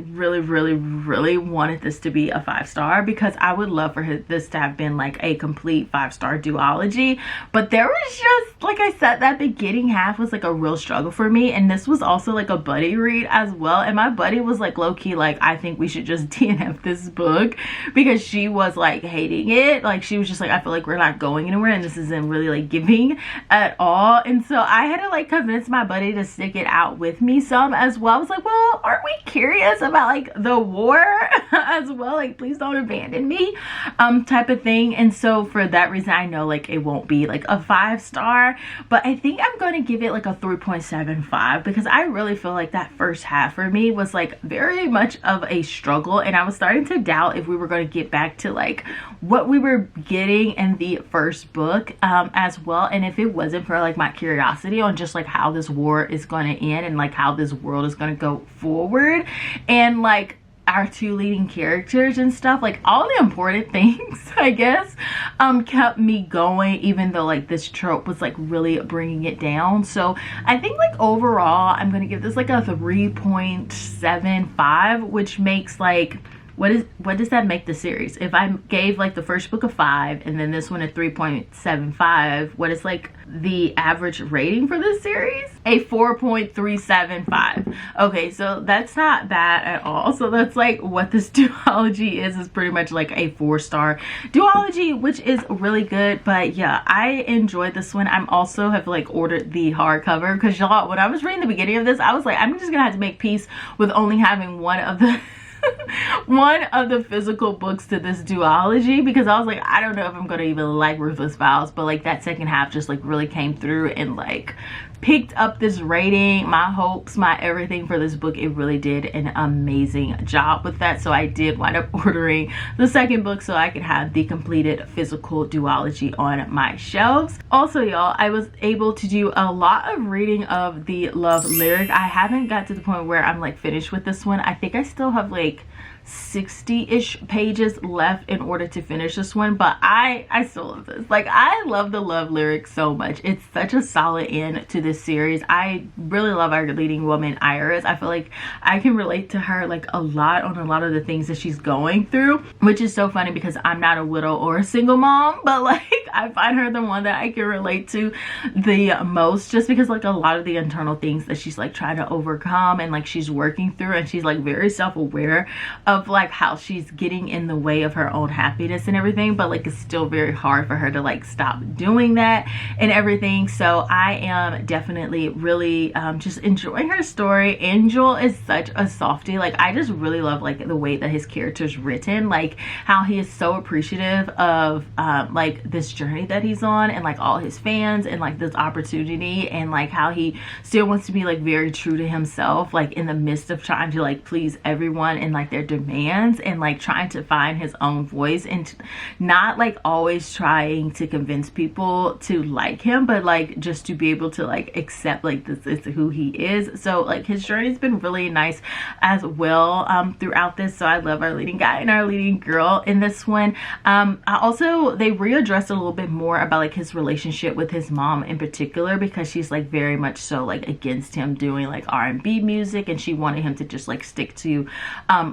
wanted this to be a 5-star because I would love for this to have been like a complete 5-star duology, but there was just, like I said, that beginning half was like a real struggle for me, and this was also like a buddy read as well, and my buddy was like low-key like, I think we should just DNF this book because she was like hating it. Like, she was just like, I feel like we're not going anywhere and this isn't really like giving at all. And so I had to like convince my buddy to stick it out with me some as well. I was like, well, aren't we curious about like the war as well? Like, please don't abandon me, type of thing. And so for that reason, I know like it won't be like a 5-star, but I think I'm going to give it like a 3.75 because I really feel like that first half for me was like very much of a struggle, and I was starting to doubt if we were going to get back to like what we were getting in the first book as well. And if it wasn't for like my curiosity on just like how this war is going to end and like how this world is going to go forward, and like our two leading characters and stuff, like all the important things, I guess, kept me going, even though like this trope was like really bringing it down. So I think like overall I'm gonna give this like a 3.75, which makes like, what does that make the series? If I gave like the first book a 5 and then this one a 3.75, what is like the average rating for this series? A 4.375. Okay, so that's not bad at all. So that's like what this duology is pretty much like a 4-star duology, which is really good. But yeah, I enjoyed this one. I'm also have like ordered the hardcover because, y'all, when I was reading the beginning of this, I was like, I'm just gonna have to make peace with only having one of the physical books to this duology, because I was like, I don't know if I'm gonna even like Ruthless Vows, but like that second half just like really came through and like picked up this rating, my hopes, my everything for this book. It really did an amazing job with that. So I did wind up ordering the second book so I could have the completed physical duology on my shelves. Also, y'all, I was able to do a lot of reading of the love lyric. I haven't got to the point where I'm like finished with this one. I think I still have like 60-ish pages left in order to finish this one, but I still love this. Like, I love the love lyrics so much. It's such a solid end to this series. I really love our leading woman, Iris. I feel like I can relate to her like a lot on a lot of the things that she's going through, which is so funny because I'm not a widow or a single mom, but like I find her the one that I can relate to the most, just because like a lot of the internal things that she's like trying to overcome and like she's working through, and she's like very self-aware of like how she's getting in the way of her own happiness and everything, but like it's still very hard for her to like stop doing that and everything. So I am definitely really just enjoying her story. Angel is such a softie. Like I just really love like the way that his character's written, like how he is so appreciative of like this journey that he's on and like all his fans and like this opportunity, and like how he still wants to be like very true to himself, like in the midst of trying to like please everyone and like their demands, and like trying to find his own voice, and not like always trying to convince people to like him, but like just to be able to like accept like this is who he is. So like his journey's been really nice as well throughout this. So I love our leading guy and our leading girl in this one. They readdressed a little bit more about like his relationship with his mom in particular, because she's like very much so like against him doing like R&B music, and she wanted him to just like stick to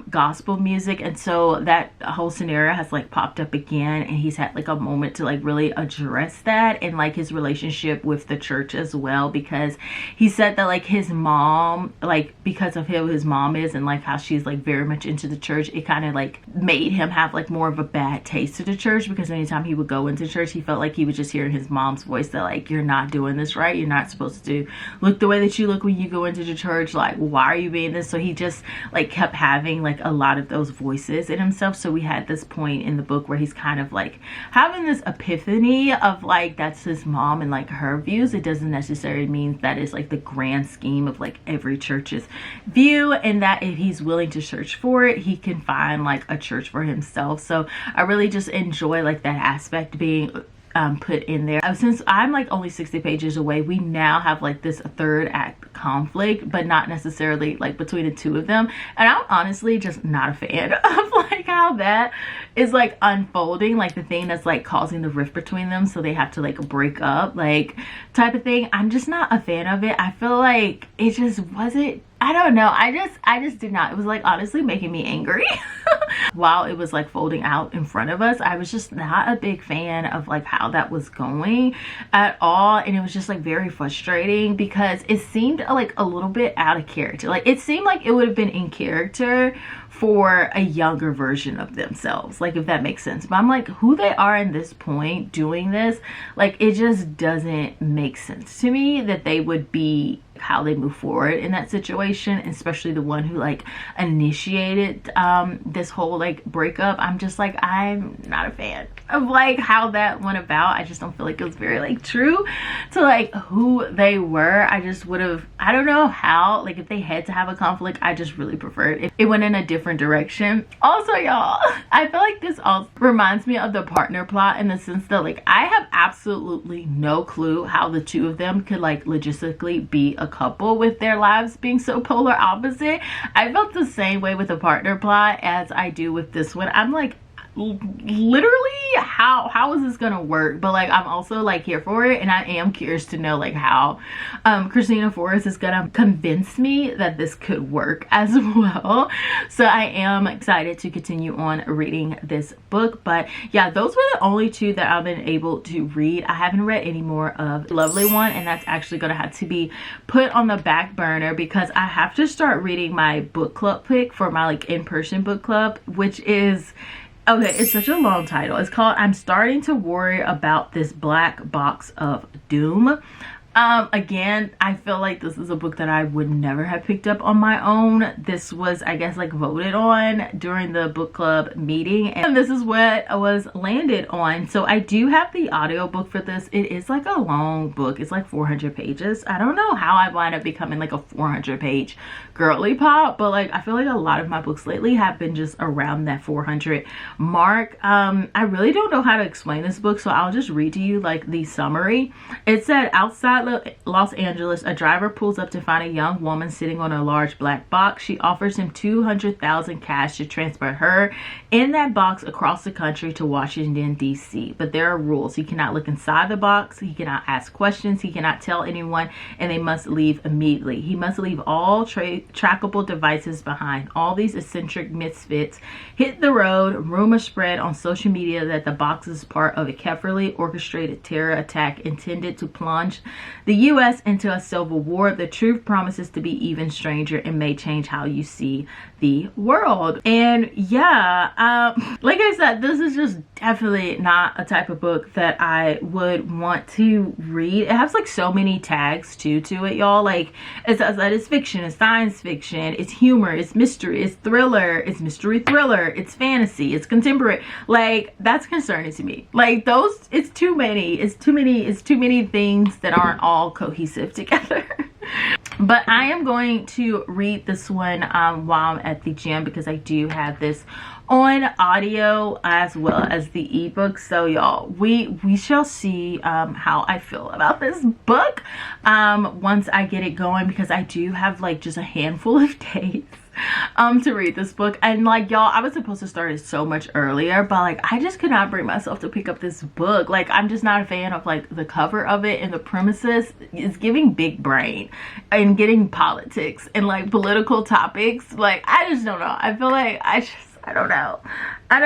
gospel music. And so that whole scenario has like popped up again, and he's had like a moment to like really address that, and like his relationship with the church as well, because he said that like his mom, like because of who his mom is and like how she's like very much into the church, it kind of like made him have like more of a bad taste to the church, because anytime he would go into church, he felt like he was just hearing his mom's voice that like, you're not doing this right, you're not supposed to look the way that you look when you go into the church, like why are you being this? So he just like kept having like a lot of those voices in himself. So we had this point in the book where he's kind of like having this epiphany of like that's his mom and like her views. It doesn't necessarily mean that is like the grand scheme of like every church's view, and that if he's willing to search for it, he can find like a church for himself. So I really just enjoy like that aspect being put in there. Since I'm like only 60 pages away, we now have like this third act conflict, but not necessarily like between the two of them, and I'm honestly just not a fan of like how that is like unfolding, like the thing that's like causing the rift between them, so they have to like break up, like type of thing. I'm just not a fan of it. I feel like it just wasn't, I don't know, I just did not, it was like honestly making me angry while it was like folding out in front of us. I was just not a big fan of like how that was going at all, and it was just like very frustrating because it seemed like a little bit out of character. Like it seemed like it would have been in character for a younger version of themselves, like if that makes sense. But I'm like, who they are in this point doing this, like it just doesn't make sense to me that they would be how they move forward in that situation, especially the one who like initiated this whole like breakup. I'm just like, I'm not a fan of like how that went about. I just don't feel like it was very like true to like who they were. I just would have, I don't know how, like if they had to have a conflict, I just really preferred if it went in a different direction. Also y'all, I feel like this also reminds me of the partner plot in the sense that like I have absolutely no clue how the two of them could like logistically be a couple with their lives being so polar opposite. I felt the same way with the partner plot as I do with this one. I'm like, literally how is this gonna work? But like I'm also like here for it, and I am curious to know like how Christina Forrest is gonna convince me that this could work as well. So I am excited to continue on reading this book. But yeah, those were the only two that I've been able to read. I haven't read any more of Lovely One, and that's actually gonna have to be put on the back burner because I have to start reading my book club pick for my like in-person book club, which is, okay, it's such a long title. It's called I'm Starting to Worry About This Black Box of Doom. Again, I feel like this is a book that I would never have picked up on my own. This was, I guess, like voted on during the book club meeting, and this is what I was landed on. So I do have the audiobook for this. It is like a long book. It's like 400 pages. I don't know how I wind up becoming like a 400 page girly pop, but like I feel like a lot of my books lately have been just around that 400 mark. I really don't know how to explain this book, so I'll just read to you like the summary. It said, outside Los Angeles, a driver pulls up to find a young woman sitting on a large black box. She offers him $200,000 cash to transport her in that box across the country to Washington, D.C. But there are rules. He cannot look inside the box. He cannot ask questions. He cannot tell anyone, and they must leave immediately. He must leave all trackable devices behind. All these eccentric misfits hit the road. Rumors spread on social media that the box is part of a carefully orchestrated terror attack intended to plunge the U.S. into a civil war. The truth promises to be even stranger and may change how you see the world. And yeah, like I said, this is just definitely not a type of book that I would want to read. It has like so many tags to it, y'all. Like it says that it's fiction, it's science fiction, it's humor, it's mystery, it's thriller, it's mystery thriller, it's fantasy, it's contemporary. Like that's concerning to me. Like those, it's too many things that aren't all cohesive together. But I am going to read this one while I'm at the gym, because I do have this on audio as well as the ebook. So y'all, we shall see how I feel about this book once I get it going, because I do have like just a handful of days to read this book. And like y'all, I was supposed to start it so much earlier, but like I just could not bring myself to pick up this book. Like I'm just not a fan of like the cover of it, and the premises is giving big brain and getting politics and like political topics. Like I just don't know. I feel like I don't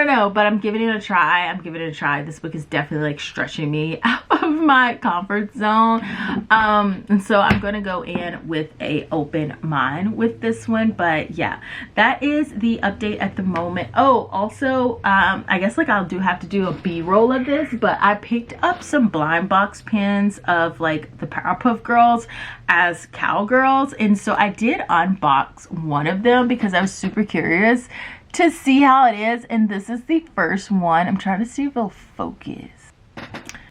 know, but I'm giving it a try. This book is definitely like stretching me out of my comfort zone. And so I'm going to go in with a open mind with this one. But yeah, that is the update at the moment. Oh, also, I guess like I'll have to do a B-roll of this, but I picked up some blind box pins of like the Powerpuff Girls as cowgirls. And so I did unbox one of them because I was super curious to see how it is, and this is the first one. I'm trying to see if it'll focus.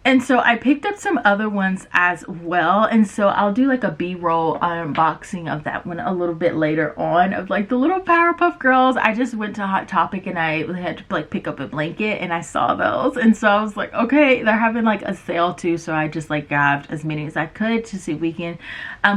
And so I picked up some other ones as well, and so I'll do like a B-roll unboxing of that one a little bit later on, of like the little Powerpuff Girls. I just went to Hot Topic and I had to like pick up a blanket and I saw those, and so I was like, okay, they're having like a sale too, so I just like grabbed as many as I could to see if we can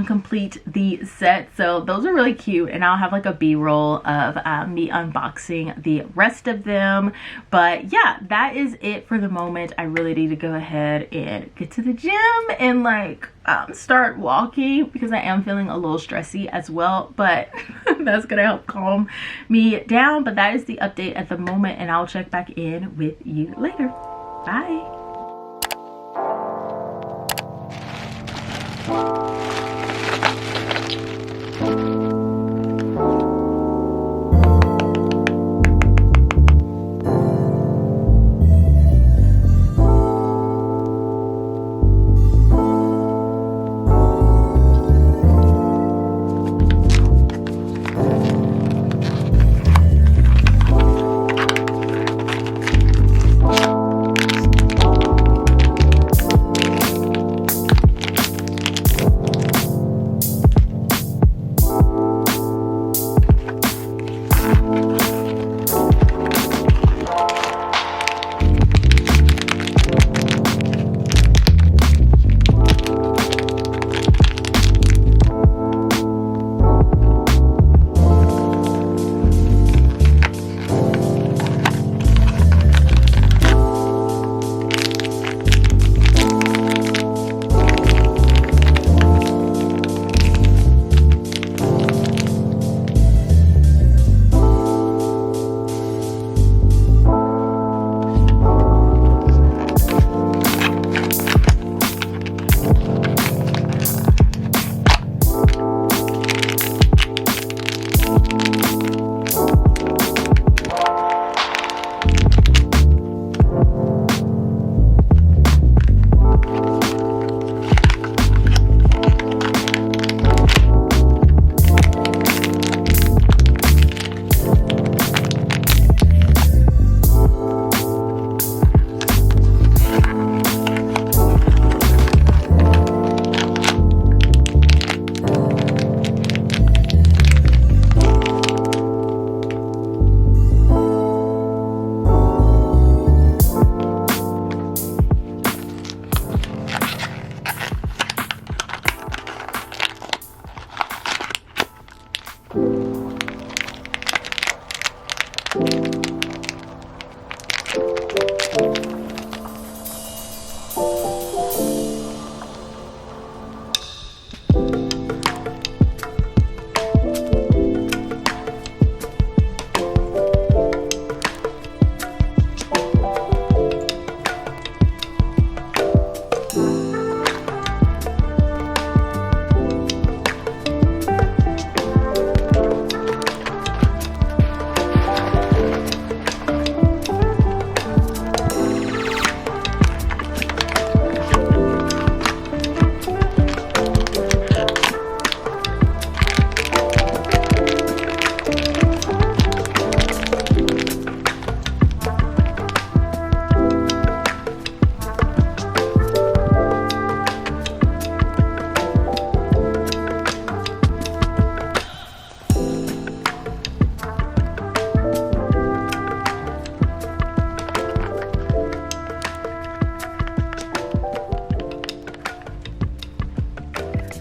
complete the set. So those are really cute, and I'll have like a B-roll of me unboxing the rest of them. But yeah, that is it for the moment. I really need to go ahead and get to the gym and like start walking, because I am feeling a little stressy as well, but that's gonna help calm me down. But that is the update at the moment, and I'll check back in with you later. Bye.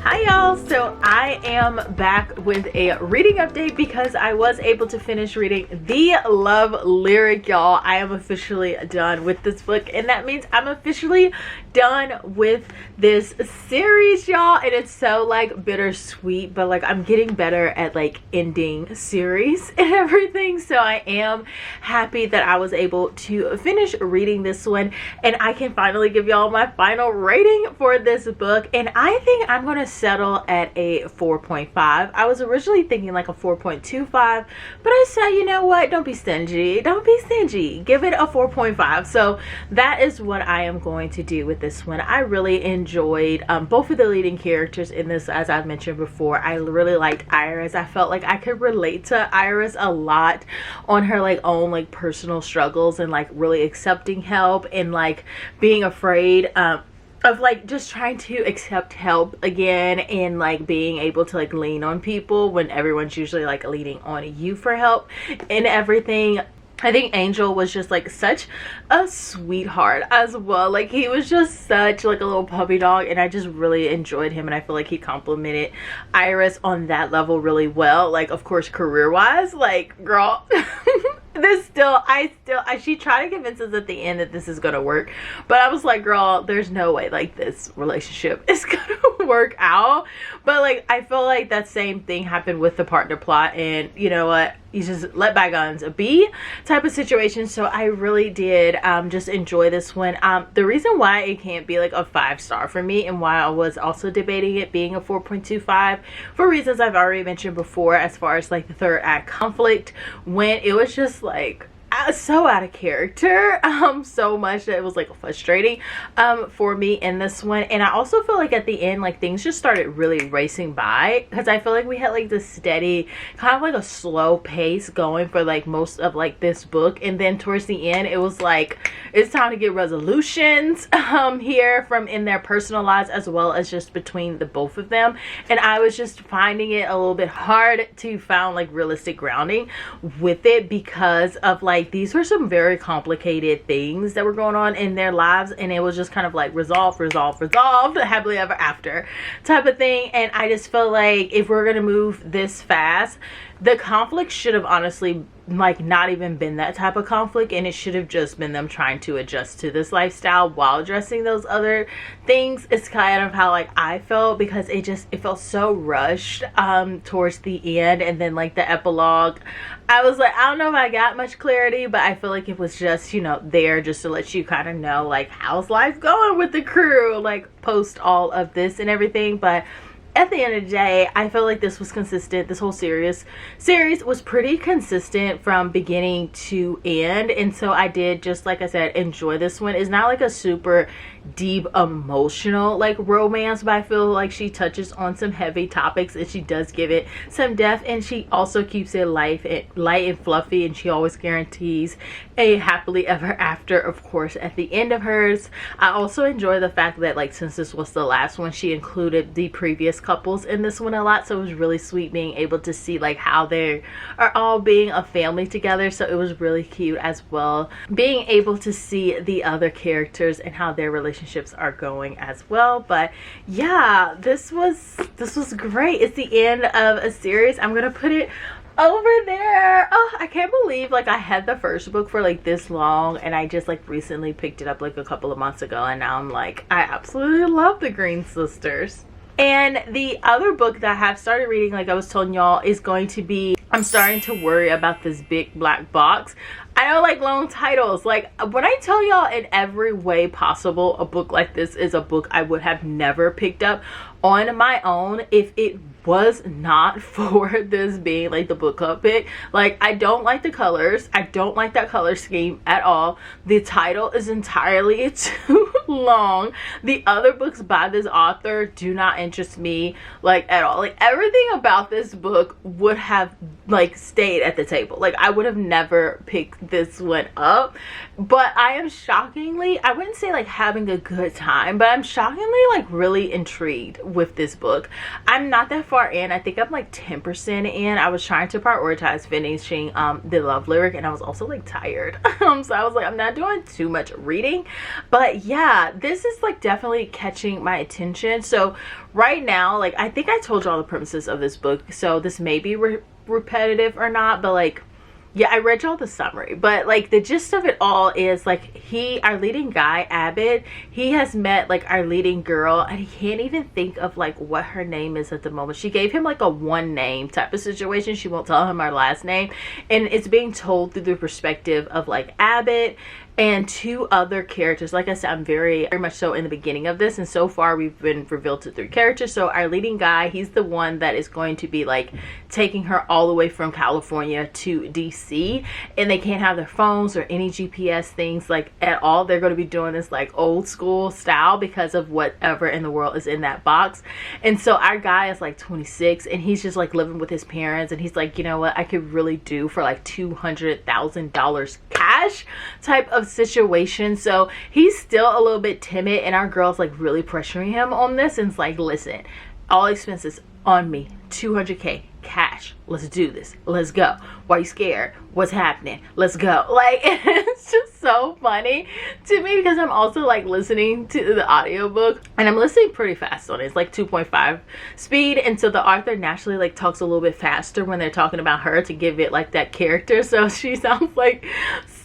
Hi y'all, so I am back with a reading update because I was able to finish reading The Love Lyric, y'all. I am officially done with this book, and that means I'm officially done with this series, y'all. And it's so like bittersweet, but like I'm getting better at like ending series and everything, so I am happy that I was able to finish reading this one and I can finally give y'all my final rating for this book. And I think I'm gonna settle at a 4.5. I was originally thinking like a 4.25, but I said, you know what, don't be stingy, give it a 4.5. so that is what I am going to do with this one. I really enjoyed both of the leading characters in this. As I've mentioned before, I really liked Iris. I felt like I could relate to Iris a lot on her like own like personal struggles and like really accepting help and like being afraid of like just trying to accept help again and like being able to like lean on people when everyone's usually like leaning on you for help and everything. I think Angel was just like such a sweetheart as well. Like he was just such like a little puppy dog, and I just really enjoyed him, and I feel like he complimented Iris on that level really well. Like of course career wise, like girl this she tried to convince us at the end that this is gonna work, but I was like, girl, there's no way like this relationship is gonna work out. But like I feel like that same thing happened with the partner plot, and you know what, you just let bygones be type of situation. So I really did just enjoy this one. The reason why it can't be like a 5-star for me, and why I was also debating it being a 4.25, for reasons I've already mentioned before, as far as like the third act conflict, when it was just like so out of character so much that it was like frustrating for me in this one. And I also feel like at the end like things just started really racing by, because I feel like we had like this steady kind of like a slow pace going for like most of like this book, and then towards the end it was like it's time to get resolutions here from in their personal lives as well as just between the both of them. And I was just finding it a little bit hard to find like realistic grounding with it, because of like these were some very complicated things that were going on in their lives, and it was just kind of like resolved, happily ever after type of thing. And I just felt like if we're gonna move this fast, the conflict should have honestly like not even been that type of conflict, and it should have just been them trying to adjust to this lifestyle while addressing those other things. It's kind of how like I felt, because it felt so rushed towards the end. And then like the epilogue, I was like, I don't know if I got much clarity, but I feel like it was just, you know, there just to let you kind of know like how's life going with the crew like post all of this and everything. But at the end of the day, I feel like this was consistent. This whole series was pretty consistent from beginning to end. And so I did, just like I said, enjoy this one. It's not like a super deep emotional like romance, but I feel like she touches on some heavy topics, and she does give it some depth, and she also keeps it light and fluffy, and she always guarantees a happily ever after, of course, at the end of hers. I also enjoy the fact that like since this was the last one, she included the previous couples in this one a lot, so it was really sweet being able to see like how they are all being a family together. So it was really cute as well being able to see the other characters and how their relationships are going as well. But yeah, this was great. It's the end of a series. I'm gonna put it over there. Oh, I can't believe like I had the first book for like this long, and I just like recently picked it up like a couple of months ago, and now I'm like, I absolutely love the Green Sisters. And the other book that I have started reading, like I was telling y'all, is going to be, I'm starting to worry about this big black box. I don't like long titles. Like when I tell y'all in every way possible, a book like this is a book I would have never picked up on my own if it was not for this being like the book club pick. Like I don't like the colors. I don't like that color scheme at all. The title is entirely too long. The other books by this author do not interest me like at all. Like everything about this book would have like stayed at the table. Like I would have never picked this one up. But I am shockingly, I wouldn't say like having a good time, but I'm shockingly like really intrigued with this book. I'm not that far in. I think I'm like 10% in. I was trying to prioritize finishing The Love Lyric, and I was also like tired. So I was like, I'm not doing too much reading. But yeah, yeah, this is like definitely catching my attention. So right now, like, I think I told you all the premises of this book, so this may be repetitive or not, but like, yeah, I read y'all the summary, but like the gist of it all is like our leading guy, Abbott, he has met like our leading girl, and he can't even think of like what her name is at the moment. She gave him like a one name type of situation. She won't tell him her last name, and it's being told through the perspective of like Abbott and two other characters. Like I said, I'm very much so in the beginning of this, and so far we've been revealed to 3 characters. So our leading guy, he's the one that is going to be like taking her all the way from California to DC, and they can't have their phones or any GPS things like at all. They're going to be doing this like old school style because of whatever in the world is in that box. And so our guy is like 26, and he's just like living with his parents, and he's like, you know what, I could really do for like $200,000 cash type of situation. So he's still a little bit timid, and our girl's like really pressuring him on this, and it's like, listen, all expenses on me, 200K cash, let's do this, let's go. Why are you scared? What's happening? Let's go. Like, it's just so funny to me because I'm also like listening to the audiobook, and I'm listening pretty fast on it. It's like 2.5 speed, and so the author naturally like talks a little bit faster when they're talking about her to give it like that character. So she sounds like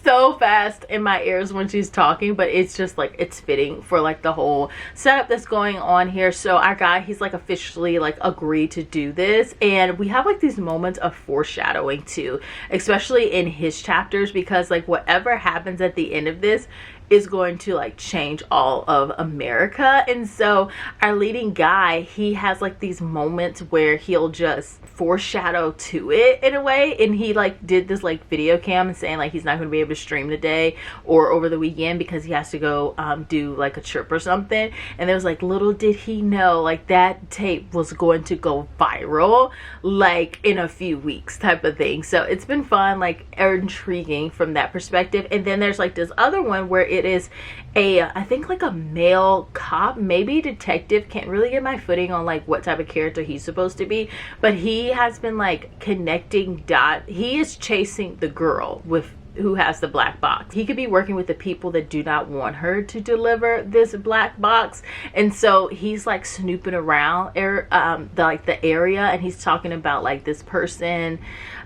so fast in my ears when she's talking, but it's just like it's fitting for like the whole setup that's going on here. So our guy, he's like officially like agreed to do this, and we have like these moments of foreshadowing too, especially in his chapters, because like whatever happens at the end of this is going to like change all of America. And so our leading guy, he has like these moments where he'll just foreshadow to it in a way, and he like did this like video cam and saying like he's not going to be able to stream today or over the weekend because he has to go do like a trip or something. And there was like, little did he know like that tape was going to go viral like in a few weeks type of thing. So it's been fun, like intriguing from that perspective. And then there's like this other one where it is a, I think like a male cop, maybe detective, can't really get my footing on like what type of character he's supposed to be, but he has been like connecting he is chasing the girl with who has the black box. He could be working with the people that do not want her to deliver this black box, and so he's like snooping around the area, and he's talking about like this person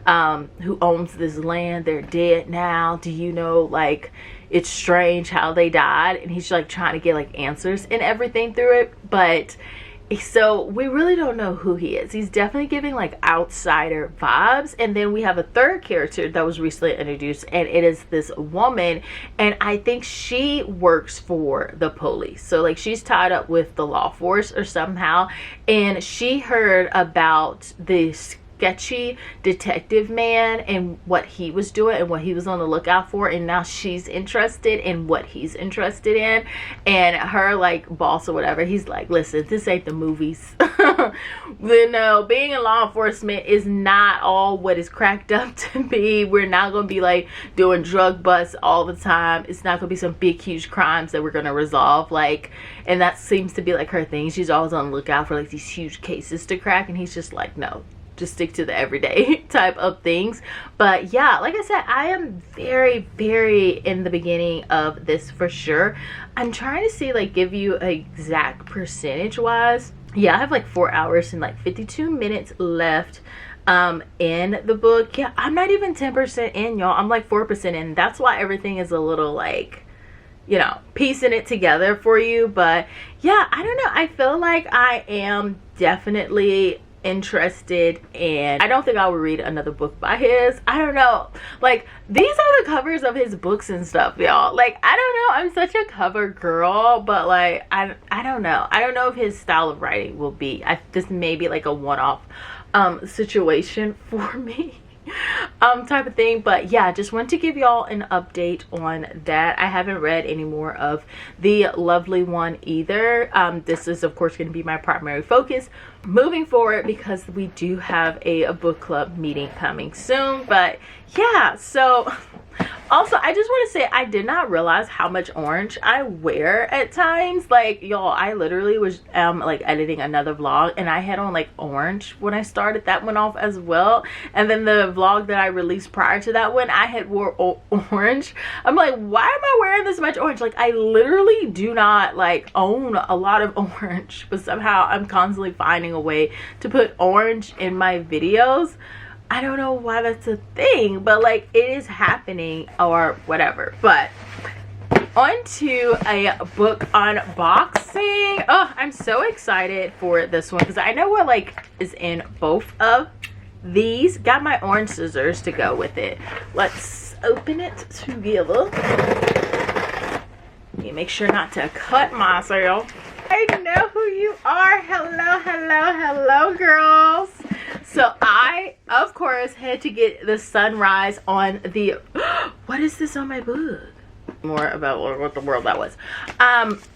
who owns this land, they're dead now, do you know, like it's strange how they died, and he's like trying to get like answers and everything through it. But so we really don't know who he is. He's definitely giving like outsider vibes. And then we have a third character that was recently introduced, and it is this woman, and I think she works for the police. So like she's tied up with the law force or somehow, and she heard about this sketchy detective man and what he was doing and what he was on the lookout for, and now she's interested in what he's interested in. And her like boss or whatever, he's like, listen, this ain't the movies. You know, being in law enforcement is not all what it's cracked up to be. We're not gonna be like doing drug busts all the time. It's not gonna be some big huge crimes that we're gonna resolve, like, and that seems to be like her thing. She's always on the lookout for like these huge cases to crack, and he's just like, no, just stick to the everyday type of things. But yeah, like I said, I am very in the beginning of this for sure. I'm trying to see, like, give you an exact percentage wise. Yeah, I have like 4 hours and like 52 minutes left in the book. Yeah, I'm not even 10% in, y'all. I'm like 4% in. That's why everything is a little like, you know, piecing it together for you. But yeah, I don't know, I feel like I am definitely interested, and I don't think I would read another book by his. I don't know, like, these are the covers of his books and stuff, y'all. Like, I don't know, I'm such a cover girl, but like I don't know if his style of writing will be, this may be like a one-off situation for me. Type of thing. But yeah, just want to give y'all an update on that. I haven't read any more of the lovely one either. This is of course going to be my primary focus moving forward because we do have a book club meeting coming soon. But yeah, so Also, I just want to say I did not realize how much orange I wear at times. Like, y'all, I literally was like editing another vlog and I had on like orange when I started that one off as well. And then the vlog that I released prior to that one, I had wore orange. I'm like, why am I wearing this much orange? Like, I literally do not like own a lot of orange, but somehow I'm constantly finding a way to put orange in my videos. I don't know why that's a thing, but like it is happening or whatever. But on to a book unboxing. Oh, I'm so excited for this one because I know what like is in both of these. Got my orange scissors to go with it. Let's open it together. Let me make sure not to cut myself. I know who you are. Hello, hello, hello, girls. So I, of course, had to get the sunrise on the, what is this on my book? More about what the world that was.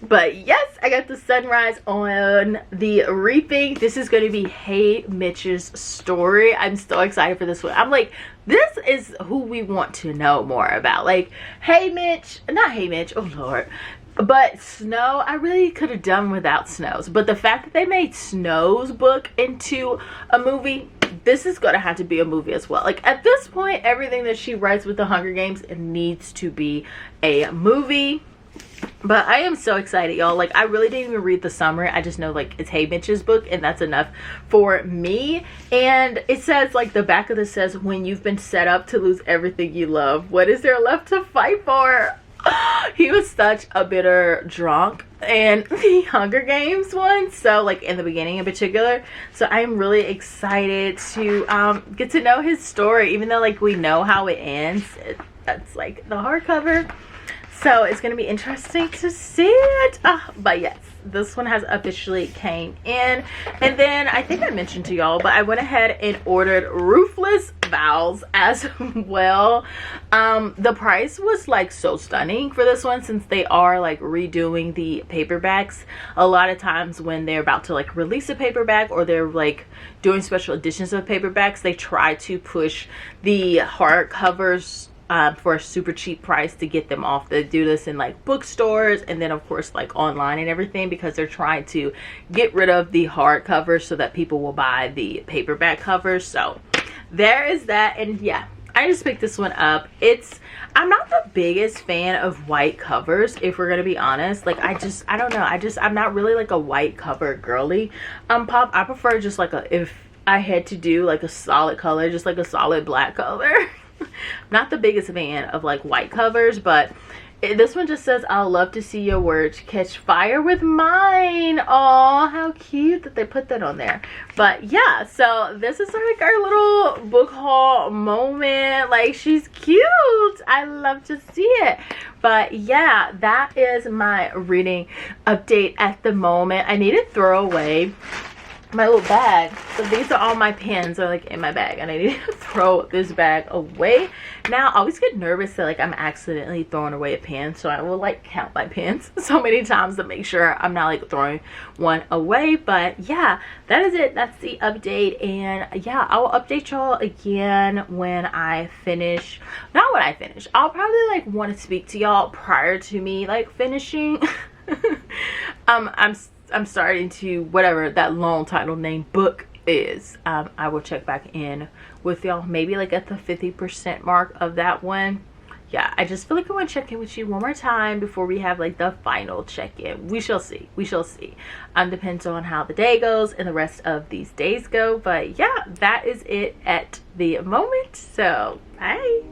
But yes, I got the sunrise on the reaping. This is going to be Hey Mitch's story. I'm so excited for this one. I'm like, this is who we want to know more about. Like, Hey Mitch, not Hey Mitch, oh Lord. But Snow, I really could have done without Snow's. But the fact that they made Snow's book into a movie, this is going to have to be a movie as well. Like, at this point, everything that she writes with the Hunger Games, it needs to be a movie. But I am so excited, y'all. Like, I really didn't even read the summary. I just know, like, it's Hey Mitch's book, and that's enough for me. And it says, like, the back of this says, when you've been set up to lose everything you love, what is there left to fight for? He was such a bitter drunk in the Hunger Games one, so like in the beginning in particular. So I'm really excited to get to know his story, even though like we know how it ends. That's like the hardcover, so it's gonna be interesting to see it. But yes, this one has officially came in. And then I think I mentioned to y'all, but I went ahead and ordered Ruthless Vows as well. The price was like so stunning for this one, since they are like redoing the paperbacks. A lot of times when they're about to like release a paperback, or they're like doing special editions of paperbacks, they try to push the hardcovers for a super cheap price to get them off. They do this in like bookstores, and then of course like online and everything, because they're trying to get rid of the hardcovers so that people will buy the paperback covers. So there is that. And yeah, I just picked this one up. I'm not the biggest fan of white covers, if we're gonna be honest. Like, I don't know, I'm not really like a white cover girly. Pop, I prefer just like if I had to do like a solid color, just like a solid black color. Not the biggest fan of like white covers, but this one just says, I'll love to see your words catch fire with mine. Oh, how cute that they put that on there. But yeah, so this is like our little book haul moment. Like, she's cute. I love to see it. But yeah, that is my reading update at the moment. I need to throw away my little bag. So these are all my pens are like in my bag, and I need to throw this bag away. Now I always get nervous that like I'm accidentally throwing away a pen, so I will like count my pens so many times to make sure I'm not like throwing one away. But yeah, that is it. That's the update. And yeah, I will update y'all again when I finish. Not when I finish, I'll probably like want to speak to y'all prior to me like finishing. I'm starting to, whatever that long title name book is, I will check back in with y'all maybe like at the 50% mark of that one. Yeah, I just feel like I want to check in with you one more time before we have like the final check-in. We shall see. We shall see. Depends on how the day goes and the rest of these days go. But yeah, that is it at the moment. So bye.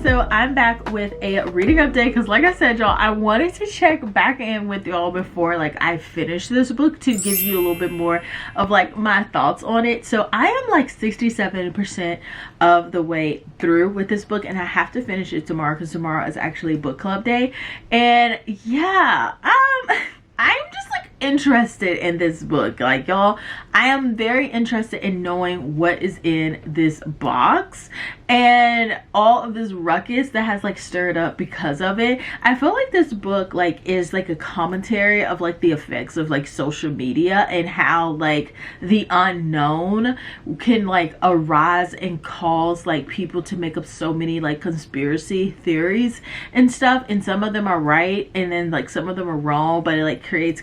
so I'm back with a reading update because like I said, y'all, I wanted to check back in with y'all before like I finish this book to give you a little bit more of like my thoughts on it. So I am like 67% of the way through with this book, and I have to finish it tomorrow because tomorrow is actually book club day. And yeah, I'm just like interested in this book, like, y'all. I am very interested in knowing what is in this box and all of this ruckus that has like stirred up because of it. I feel like this book like is like a commentary of like the effects of like social media and how like the unknown can like arise and cause like people to make up so many like conspiracy theories and stuff, and some of them are right and then like some of them are wrong, but it like creates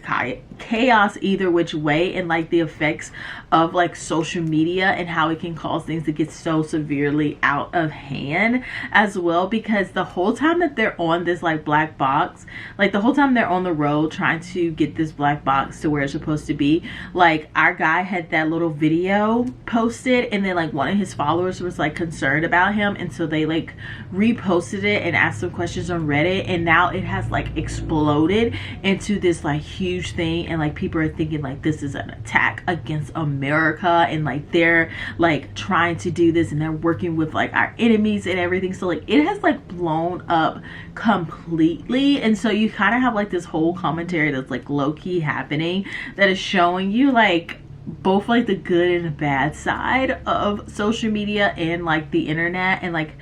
chaos either which way, and like the effects of like social media and how it can cause things to get so severely out of hand as well. Because the whole time that they're on this like black box, like the whole time they're on the road trying to get this black box to where it's supposed to be, like our guy had that little video posted, and then like one of his followers was like concerned about him, and so they like reposted it and asked some questions on Reddit, and now it has like exploded into this like huge thing, and like people are thinking like this is an attack against America, and like they're like trying to do this and they're working with like our enemies and everything. So like it has like blown up completely, and so you kind of have like this whole commentary that's like low-key happening that is showing you like both like the good and the bad side of social media and like the internet, and like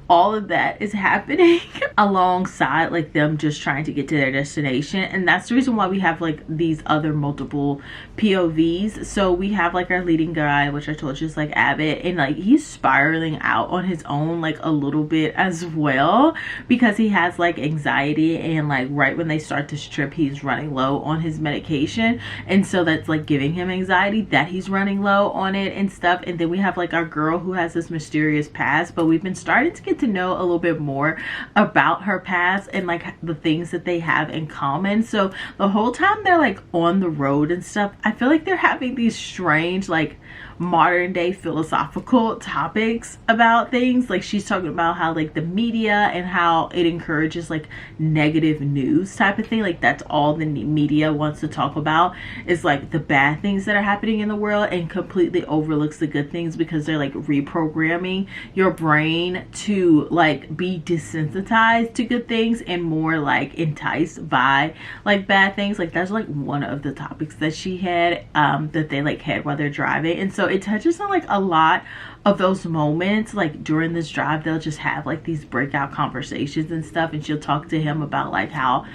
all of that is happening alongside like them just trying to get to their destination. And that's the reason why we have like these other multiple POVs. So we have like our leading guy, which I told you is like Abbott, and like he's spiraling out on his own like a little bit as well, because he has like anxiety, and like right when they start to strip he's running low on his medication, and so that's like giving him anxiety that he's running low on it and stuff. And then we have like our girl who has this mysterious past, but we've been starting to get to know a little bit more about her past and like the things that they have in common. So the whole time they're like on the road and stuff, I feel like they're having these strange like modern day philosophical topics about things. Like she's talking about how like the media and how it encourages like negative news type of thing. Like that's all the media wants to talk about is like the bad things that are happening in the world, and completely overlooks the good things because they're like reprogramming your brain to like be desensitized to good things and more like enticed by like bad things. Like that's like one of the topics that she had that they like had while they're driving. And so it touches on like a lot of those moments. Like during this drive they'll just have like these breakout conversations and stuff, and she'll talk to him about like how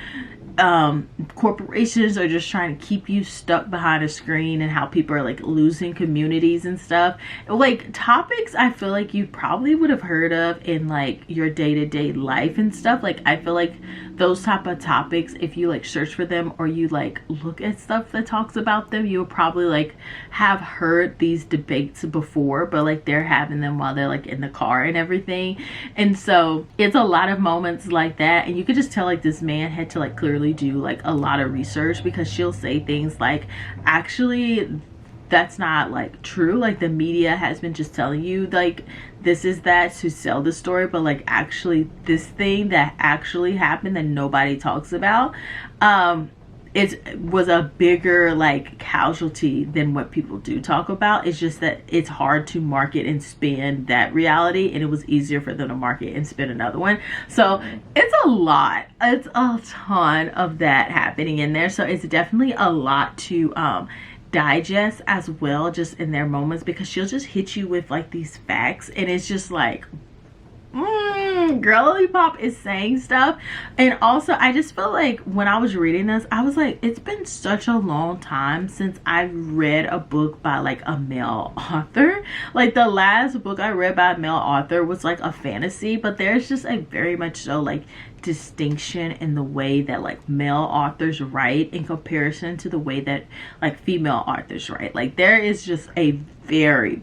corporations are just trying to keep you stuck behind a screen, and how people are like losing communities and stuff. Like topics I feel like you probably would have heard of in like your day-to-day life and stuff. Like I feel like those type of topics, if you like search for them or you like look at stuff that talks about them, you'll probably like have heard these debates before, but like they're having them while they're like in the car and everything. And so it's a lot of moments like that, and you could just tell like this man had to like clearly do like a lot of research, because she'll say things like, actually that's not like true, like the media has been just telling you like this is that to sell the story, but like actually this thing that actually happened that nobody talks about, it was a bigger like casualty than what people do talk about. It's just that it's hard to market and spin that reality, and it was easier for them to market and spin another one. So it's a lot, it's a ton of that happening in there. So it's definitely a lot to digest as well, just in their moments, because she'll just hit you with like these facts, and it's just like girly pop is saying stuff. And also I just feel like when I was reading this, I was like, it's been such a long time since I've read a book by like a male author. Like the last book I read by a male author was like a fantasy, but there's just a very much so like distinction in the way that like male authors write in comparison to the way that like female authors write. Like there is just a very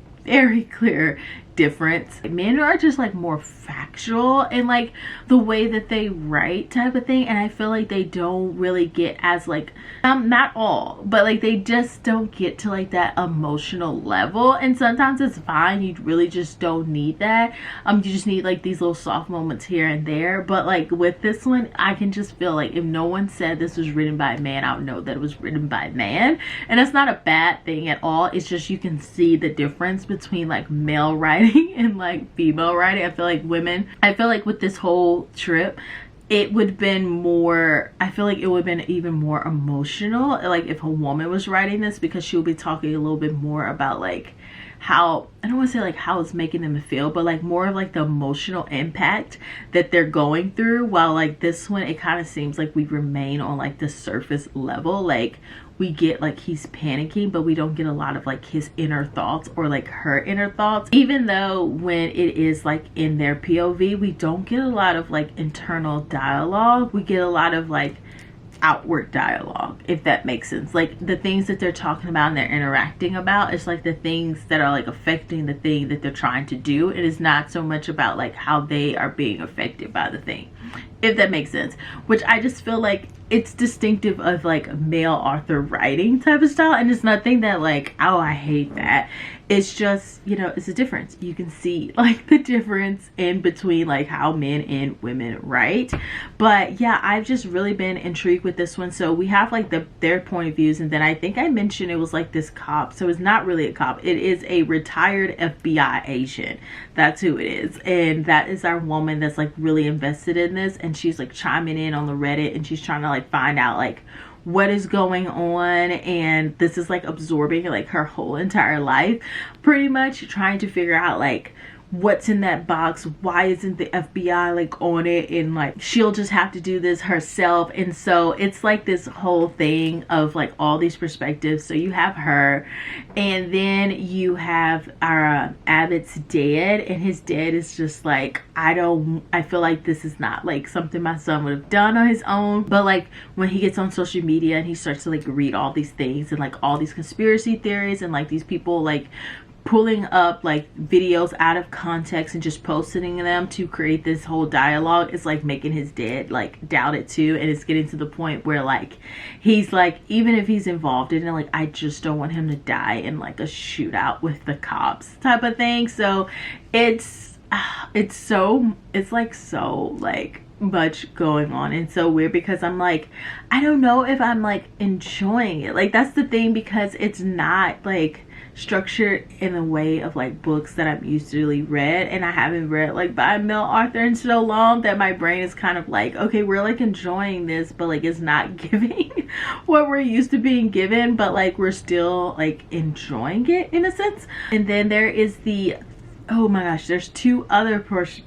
clear difference. Men are just like more factual in like the way that they write type of thing, and I feel like they don't really get as like not all, but like they just don't get to like that emotional level, and sometimes it's fine. You really just don't need that. You just need like these little soft moments here and there. But like with this one, I can just feel like if no one said this was written by a man, I would know that it was written by a man, and that's not a bad thing at all. It's just you can see the difference between like male writing and like female writing. I feel like with this whole trip, it would have been more, I feel like it would have been even more emotional like if a woman was writing this, because she would be talking a little bit more about like how, I don't want to say like how it's making them feel, but like more of like the emotional impact that they're going through. While like this one, it kind of seems like we remain on like the surface level. Like we get like he's panicking, but we don't get a lot of like his inner thoughts or like her inner thoughts. Even though when it is like in their POV, we don't get a lot of like internal dialogue. We get a lot of like outward dialogue, if that makes sense. Like the things that they're talking about and they're interacting about, it's like the things that are like affecting the thing that they're trying to do. It is not so much about like how they are being affected by the thing, if that makes sense. Which I just feel like it's distinctive of like male author writing type of style, and it's nothing that like, oh, I hate that. It's just, you know, it's a difference. You can see like the difference in between like how men and women write. But yeah, I've just really been intrigued with this one. So we have like their point of views, and then I think I mentioned it was like this cop. So it's not really a cop, it is a retired FBI agent. That's who it is, and that is our woman that's like really invested in this, and she's like chiming in on the Reddit, and she's trying to like find out like what is going on, and this is like absorbing like her whole entire life, pretty much trying to figure out like what's in that box, why isn't the FBI like on it, and like she'll just have to do this herself. And so it's like this whole thing of like all these perspectives. So you have her, and then you have our Abbott's dad, and his dad is just like, I feel like this is not like something my son would have done on his own. But like when he gets on social media and he starts to like read all these things and like all these conspiracy theories and like these people like pulling up like videos out of context and just posting them to create this whole dialogue, is like making his dad like doubt it too. And it's getting to the point where like he's like, even if he's involved in it, like I just don't want him to die in like a shootout with the cops type of thing. So it's like so like much going on and so weird, because I'm like, I don't know if I'm like enjoying it. Like that's the thing, because it's not like structured in a way of like books that I'm usually read, and I haven't read like by a male author in so long that my brain is kind of like, okay, we're like enjoying this, but like it's not giving what we're used to being given, but like we're still like enjoying it in a sense. And then there is the, oh my gosh, there's two other POVs.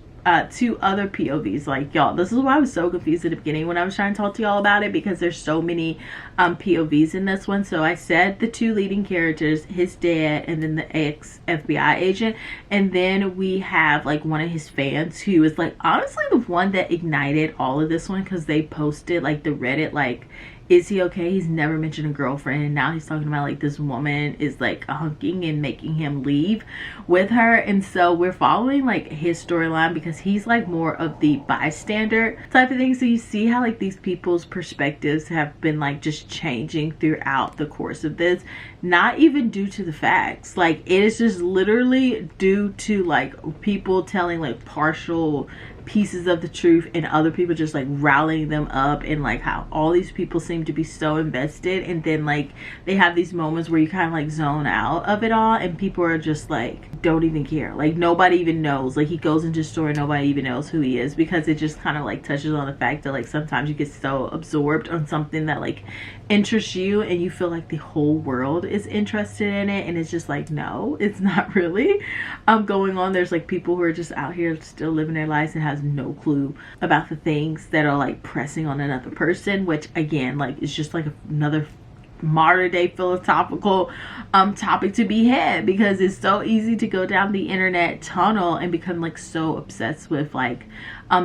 Like y'all, this is why I was so confused at the beginning when I was trying to talk to y'all about it, because there's so many POVs in this one. So I said the two leading characters, his dad and then the ex FBI agent, and then we have like one of his fans who is like honestly the one that ignited all of this one, because they posted like the Reddit like, is he okay? He's never mentioned a girlfriend, and now he's talking about like this woman is like hunking and making him leave with her. And so we're following like his storyline, because he's like more of the bystander type of thing. So you see how like these people's perspectives have been like just changing throughout the course of this, not even due to the facts. Like it is just literally due to like people telling like partial pieces of the truth, and other people just like rallying them up, and like how all these people seem to be so invested, and then like they have these moments where you kind of like zone out of it all, and people are just like don't even care. Like nobody even knows. Like he goes into a story, nobody even knows who he is, because it just kind of like touches on the fact that like sometimes you get so absorbed on something that like interests you, and you feel like the whole world is interested in it, and it's just like, no, it's not really going on. There's like people who are just out here still living their lives and has no clue about the things that are like pressing on another person, which again like is just like another modern day philosophical topic to be had, because it's so easy to go down the internet tunnel and become like so obsessed with like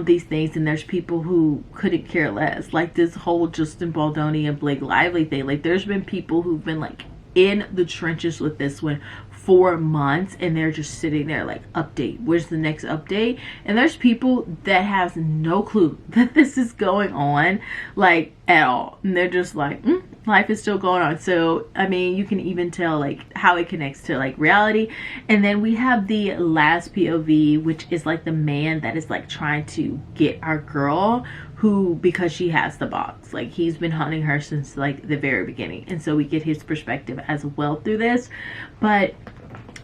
these things. And there's people who couldn't care less, like this whole Justin Baldoni and Blake Lively thing. Like there's been people who've been like in the trenches with this one 4 months and they're just sitting there like, update, where's the next update? And there's people that have no clue that this is going on, like, at all, and they're just like, life is still going on. So I mean, you can even tell like how it connects to like reality. And then we have the last POV, which is like the man that is like trying to get our girl, who, because she has the box, like he's been hunting her since like the very beginning, and so we get his perspective as well through this. But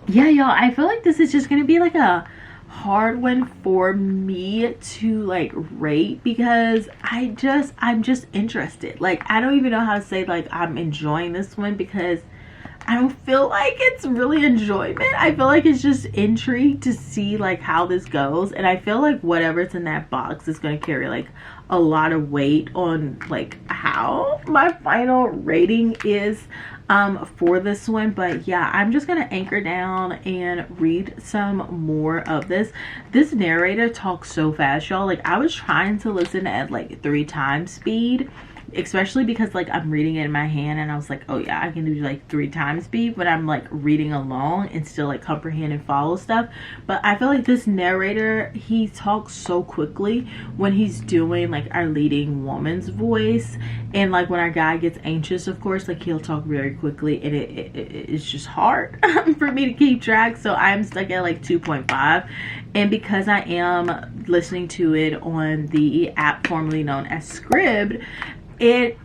yeah, y'all, I feel like this is just gonna be like a hard one for me to like rate, because I'm just interested. Like, I don't even know how to say like I'm enjoying this one, because I don't feel like it's really enjoyment. I feel like it's just intrigue to see like how this goes, and I feel like whatever's in that box is going to carry like a lot of weight on like how my final rating is for this one. But yeah, I'm just gonna anchor down and read some more of this. This narrator talks so fast, y'all. Like, I was trying to listen at like 3 times speed, especially because like I'm reading it in my hand, and I was like, oh yeah, I can do like 3 times speed, but I'm like reading along and still like comprehend and follow stuff. But I feel like this narrator, he talks so quickly when he's doing like our leading woman's voice, and like when our guy gets anxious, of course, like he'll talk very quickly, and it's just hard for me to keep track. So I'm stuck at like 2.5, and because I am listening to it on the app formerly known as Scribd, it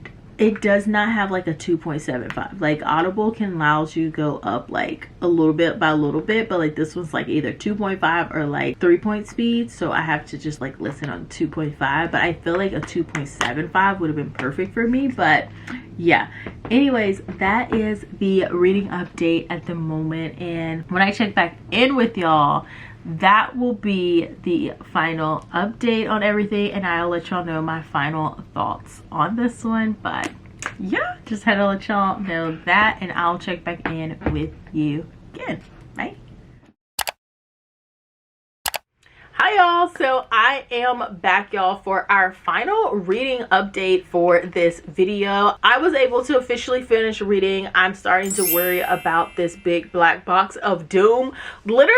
does not have like a 2.75. Like, Audible can allow you go up like a little bit by a little bit, but like this one's like either 2.5 or like 3-point speed, so I have to just like listen on 2.5. but I feel like a 2.75 would have been perfect for me. But yeah, anyways, that is the reading update at the moment, and when I check back in with y'all, that will be the final update on everything, and I'll let y'all know my final thoughts on this one. But yeah, just had to let y'all know that, and I'll check back in with you again. Bye. Hi y'all, so I am back, y'all, for our final reading update for this video. I was able to officially finish reading I'm Starting to Worry About This Big Black Box of Doom. Literally,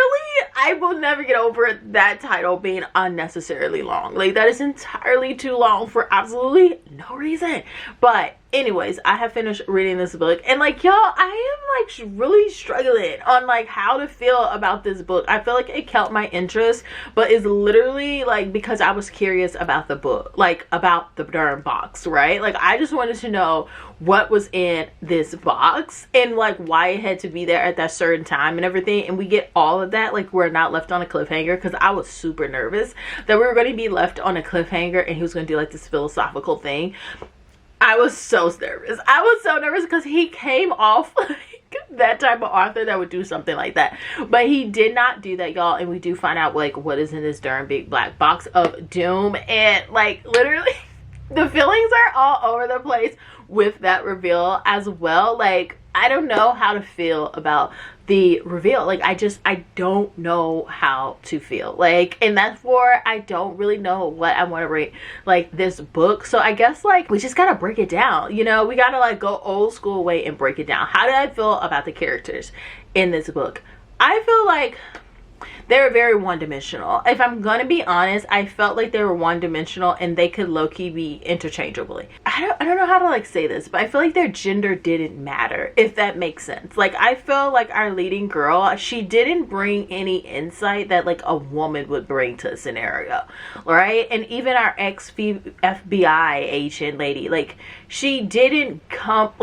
I will never get over that title being unnecessarily long. Like, that is entirely too long for absolutely no reason. But anyways, I have finished reading this book, and like, y'all, I am like really struggling on like how to feel about this book. I feel like it kept my interest, but it's literally like because I was curious about the book, like about the darn box, right? Like, I just wanted to know what was in this box and like why it had to be there at that certain time and everything. And we get all of that. Like, we're not left on a cliffhanger, because I was super nervous that we were going to be left on a cliffhanger and he was going to do like this philosophical thing. I was so nervous. I was so nervous because he came off like that type of author that would do something like that. But he did not do that, y'all. And we do find out like what is in this darn big black box of doom. And like, literally, the feelings are all over the place with that reveal as well. Like, I don't know how to feel about the reveal. Like, I don't know how to feel, like, and that's for I don't really know what I want to rate like this book. So I guess like we just gotta break it down, you know. We gotta like go old school way and break it down. How did I feel about the characters in this book? I feel like they're very one-dimensional. If I'm gonna be honest, I felt like they were one-dimensional and they could low-key be interchangeably. I don't know how to like say this, but I feel like their gender didn't matter, if that makes sense. Like, I feel like our leading girl, she didn't bring any insight that like a woman would bring to a scenario, right? And even our ex-FBI agent lady, like, she didn't come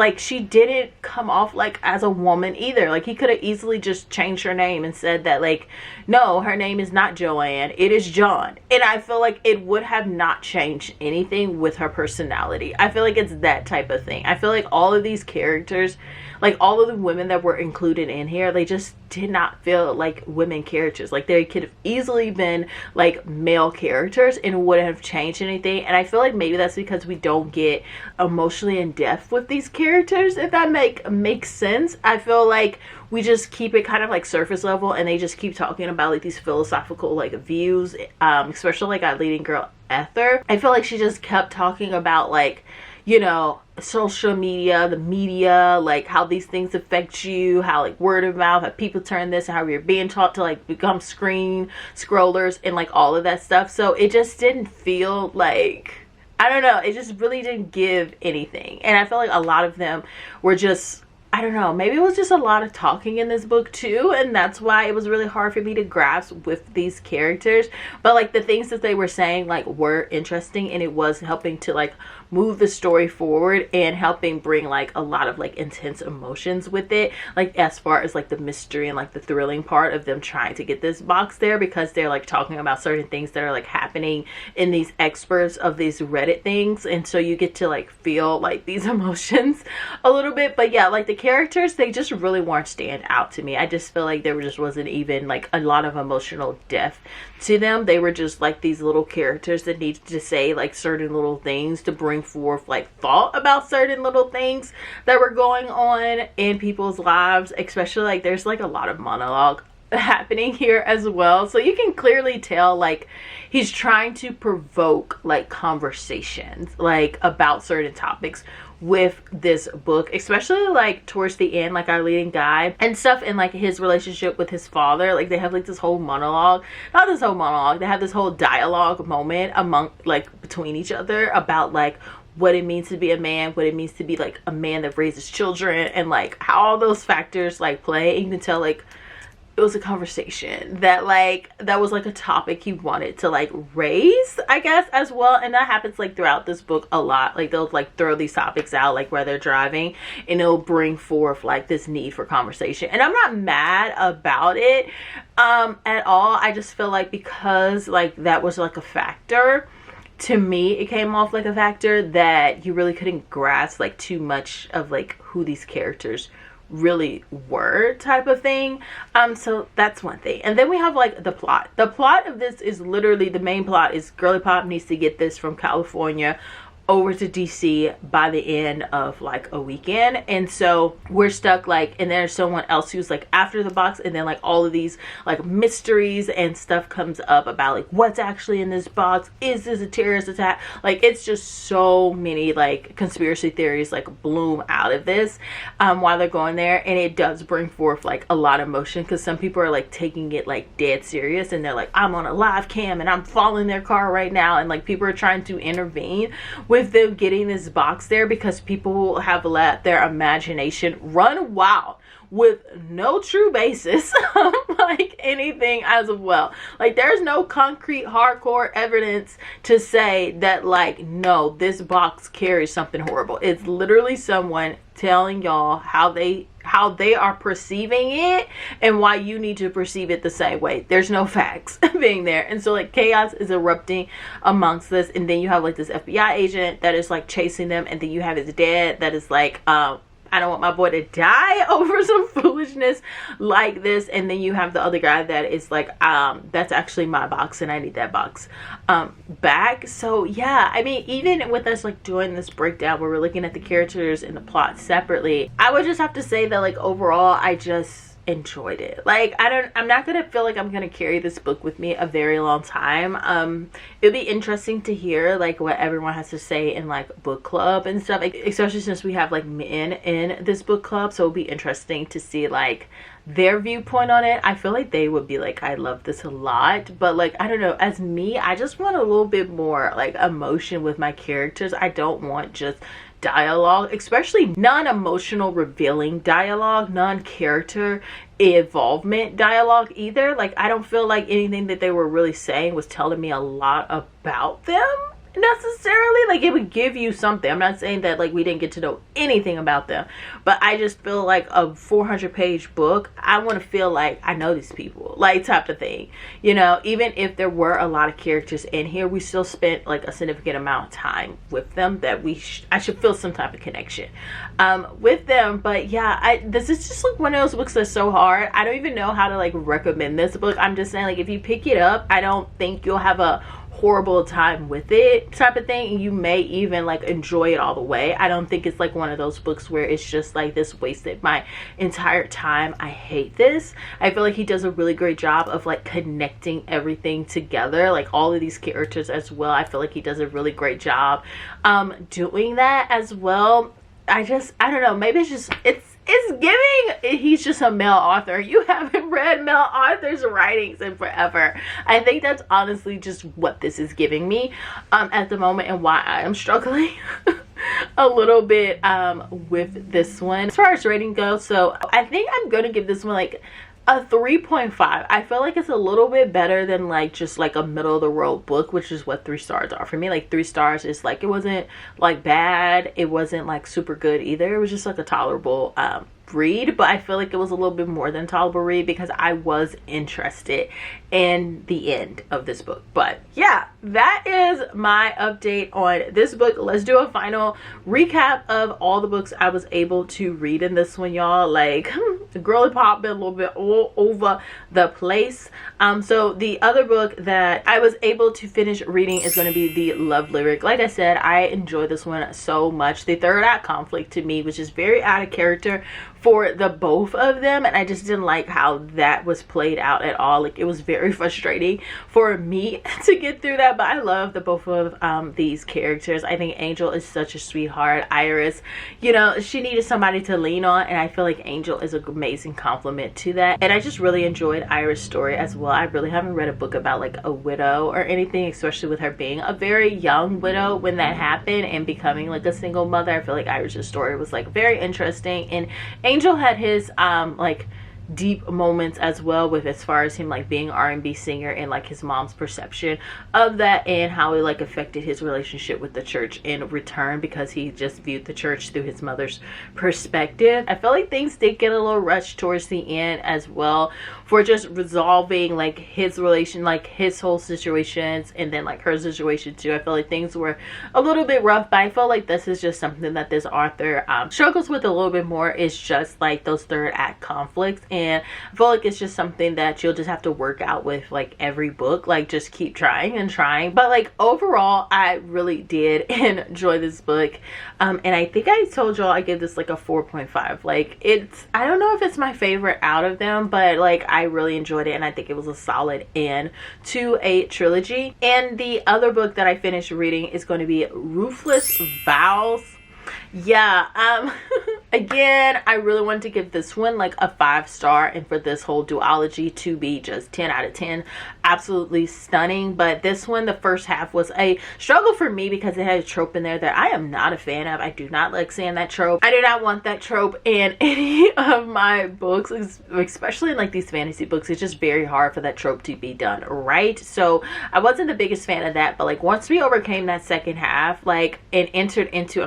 off like as a woman either. Like, he could have easily just changed her name and said that like, no, her name is not Joanne, it is John. And I feel like it would have not changed anything with her personality. I feel like it's that type of thing. I feel like all of these characters, like all of the women that were included in here, they just did not feel like women characters. Like, they could have easily been like male characters and it wouldn't have changed anything. And I feel like maybe that's because we don't get emotionally in depth with these characters, if that makes sense. I feel like we just keep it kind of like surface level, and they just keep talking about like these philosophical like views, especially like our leading girl Ether. I feel like she just kept talking about like, you know, social media, the media, like how these things affect you, how like word of mouth, how people turn this, and how you're being taught to like become screen scrollers and like all of that stuff. So it just didn't feel like, I don't know, it just really didn't give anything. And I feel like a lot of them were just, I don't know, maybe it was just a lot of talking in this book too, and that's why it was really hard for me to grasp with these characters. But like the things that they were saying like were interesting, and it was helping to like move the story forward and helping bring like a lot of like intense emotions with it, like as far as like the mystery and like the thrilling part of them trying to get this box there, because they're like talking about certain things that are like happening in these experts of these Reddit things, and so you get to like feel like these emotions a little bit. But yeah, like the characters, they just really weren't stand out to me. I just feel like there just wasn't even like a lot of emotional depth to them. They were just like these little characters that needed to say like certain little things to bring forth like thought about certain little things that were going on in people's lives. Especially like there's like a lot of monologue happening here as well, so you can clearly tell like he's trying to provoke like conversations like about certain topics with this book, especially like towards the end, like our leading guy and stuff, and like his relationship with his father. Like they have like this whole monologue, not this whole monologue, they have this whole dialogue moment among like between each other about like what it means to be a man, what it means to be like a man that raises children, and like how all those factors like play. And you can tell like it was a conversation that was like a topic he wanted to like raise, I guess, as well. And that happens like throughout this book a lot. Like they'll like throw these topics out like where they're driving, and it'll bring forth like this need for conversation. And I'm not mad about it at all. I just feel like because like that was like a factor, to me it came off like a factor that you really couldn't grasp like too much of like who these characters really were, type of thing. So that's one thing. And then we have like the plot of this is literally, the main plot is Girly Pop needs to get this from California over to DC by the end of like a weekend. And so we're stuck like, and there's someone else who's like after the box, and then like all of these like mysteries and stuff comes up about like what's actually in this box. Is this a terrorist attack? Like it's just so many like conspiracy theories like bloom out of this while they're going there. And it does bring forth like a lot of emotion, because some people are like taking it like dead serious, and they're like, I'm on a live cam and I'm following their car right now, and like people are trying to intervene with them getting this box there, because people have let their imagination run wild with no true basis of like anything as of well. Like there's no concrete hardcore evidence to say that like, no, this box carries something horrible. It's literally someone telling y'all how they are perceiving it and why you need to perceive it the same way. There's no facts being there. And so like chaos is erupting amongst this. And then you have like this FBI agent that is like chasing them, and then you have his dad that is like I don't want my boy to die over some foolishness like this. And then you have the other guy that is like that's actually my box and I need that box back. So yeah, I mean, even with us like doing this breakdown where we're looking at the characters and the plot separately, I would just have to say that like overall I just enjoyed it. Like I'm not gonna feel like I'm gonna carry this book with me a very long time. It'd be interesting to hear like what everyone has to say in like book club and stuff, especially since we have like men in this book club. So it'll be interesting to see like their viewpoint on it. I feel like they would be like, I love this a lot, but like I don't know, as me, I just want a little bit more like emotion with my characters. I don't want just dialogue, especially non-emotional revealing dialogue, non-character involvement dialogue either. Like I don't feel like anything that they were really saying was telling me a lot about them necessarily. Like it would give you something. I'm not saying that like we didn't get to know anything about them, but I just feel like a 400-page book, I want to feel like I know these people, like type of thing, you know. Even if there were a lot of characters in here, we still spent like a significant amount of time with them, that I should feel some type of connection with them. But yeah, this is just like one of those books that's so hard. I don't even know how to like recommend this book. I'm just saying like if you pick it up, I don't think you'll have a horrible time with it type of thing, and you may even like enjoy it all the way. I don't think it's like one of those books where it's just like, this wasted my entire time, I hate this. I feel like he does a really great job of like connecting everything together, like all of these characters as well. I feel like he does a really great job doing that as well. I don't know, maybe it's giving he's just a male author. You haven't read male authors' writings in forever. I think that's honestly just what this is giving me at the moment, and why I am struggling a little bit with this one. As far as rating goes, so I think I'm gonna give this one like a 3.5. I feel like it's a little bit better than like just like a middle of the road book, which is what 3 stars are for me. Like 3 stars is like, it wasn't like bad, it wasn't like super good either, it was just like a tolerable read. But I feel like it was a little bit more than tolerable read because I was interested in the end of this book. But yeah, that is my update on this book. Let's do a final recap of all the books I was able to read in this one, y'all. Like the girly pop been a little bit all over the place. So the other book that I was able to finish reading is going to be The Love Lyric. Like I said, I enjoyed this one so much. The third act conflict to me was just very out of character for the both of them, and I just didn't like how that was played out at all. Like it was very frustrating for me to get through that. But I love the both of these characters. I think Angel is such a sweetheart. Iris, you know, she needed somebody to lean on, and I feel like Angel is an amazing compliment to that. And I just really enjoyed Iris' story as well. I really haven't read a book about like a widow or anything, especially with her being a very young widow when that happened and becoming like a single mother. I feel like Iris' story was like very interesting, and Angel had his like deep moments as well, with as far as him like being R&B singer and like his mom's perception of that, and how it like affected his relationship with the church in return, because he just viewed the church through his mother's perspective. I feel like things did get a little rushed towards the end as well, for just resolving like his relation, like his whole situations, and then like her situation too. I feel like things were a little bit rough, but I feel like this is just something that this author struggles with a little bit more. It's just like those third act conflicts, and I feel like it's just something that you'll just have to work out with like every book. Like just keep trying and trying. But like overall, I really did enjoy this book, and I think I told y'all I give this like a 4.5. like it's, I don't know if it's my favorite out of them, but like I really enjoyed it, and I think it was a solid end to a trilogy. And the other book that I finished reading is going to be Ruthless Vows. Yeah, again, I really wanted to give this one like a 5-star, and for this whole duology to be just 10 out of 10. Absolutely stunning. But this one, the first half was a struggle for me because it had a trope in there that I am not a fan of. I do not like seeing that trope. I do not want that trope in any of my books, especially in like these fantasy books. It's just very hard for that trope to be done right. So I wasn't the biggest fan of that. But like once we overcame that second half, like, and entered into,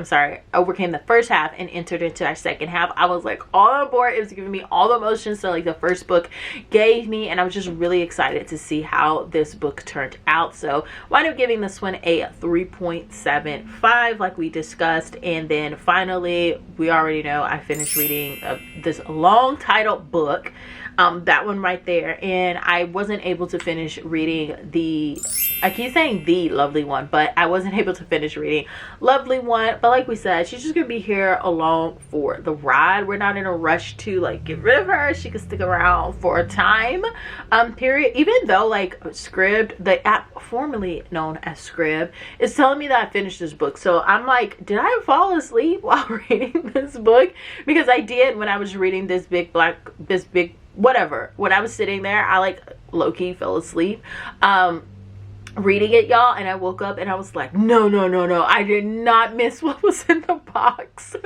overcame the first half and entered into our second half, I was like all on board. It was giving me all the emotions so like the first book gave me, and I was just really excited to see how this book turned out. So wound up giving this one a 3.75 like we discussed. And then finally, we already know I finished reading this long titled book, that one right there, and I wasn't able to finish reading I keep saying the Lovely One, but I wasn't able to finish reading Lovely One. But like we said, she's just gonna be here along for the ride. We're not in a rush to like get rid of her. She can stick around for a time period, even though like Scribd, the app formerly known as Scribd, is telling me that I finished this book. So I'm like, did I fall asleep while reading this book? Because I did when I was reading this big whatever, when I was sitting there, I like low-key fell asleep reading it, y'all, and I woke up and I was like, no, I did not miss what was in the box. It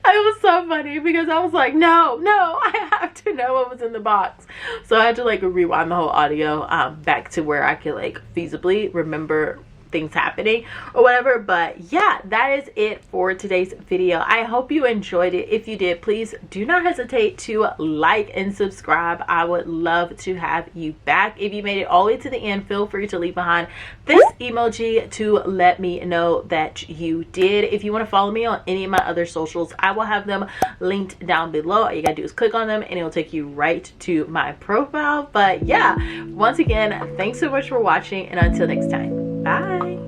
was so funny because I was like, no, I have to know what was in the box. So I had to like rewind the whole audio back to where I could like feasibly remember things happening or whatever. But yeah, that is it for today's video. I hope you enjoyed it. If you did, please do not hesitate to like and subscribe. I would love to have you back. If you made it all the way to the end, feel free to leave behind this emoji to let me know that you did. If you want to follow me on any of my other socials, I will have them linked down below. All you gotta do is click on them and it will take you right to my profile. But yeah, once again, thanks so much for watching, and until next time. Bye.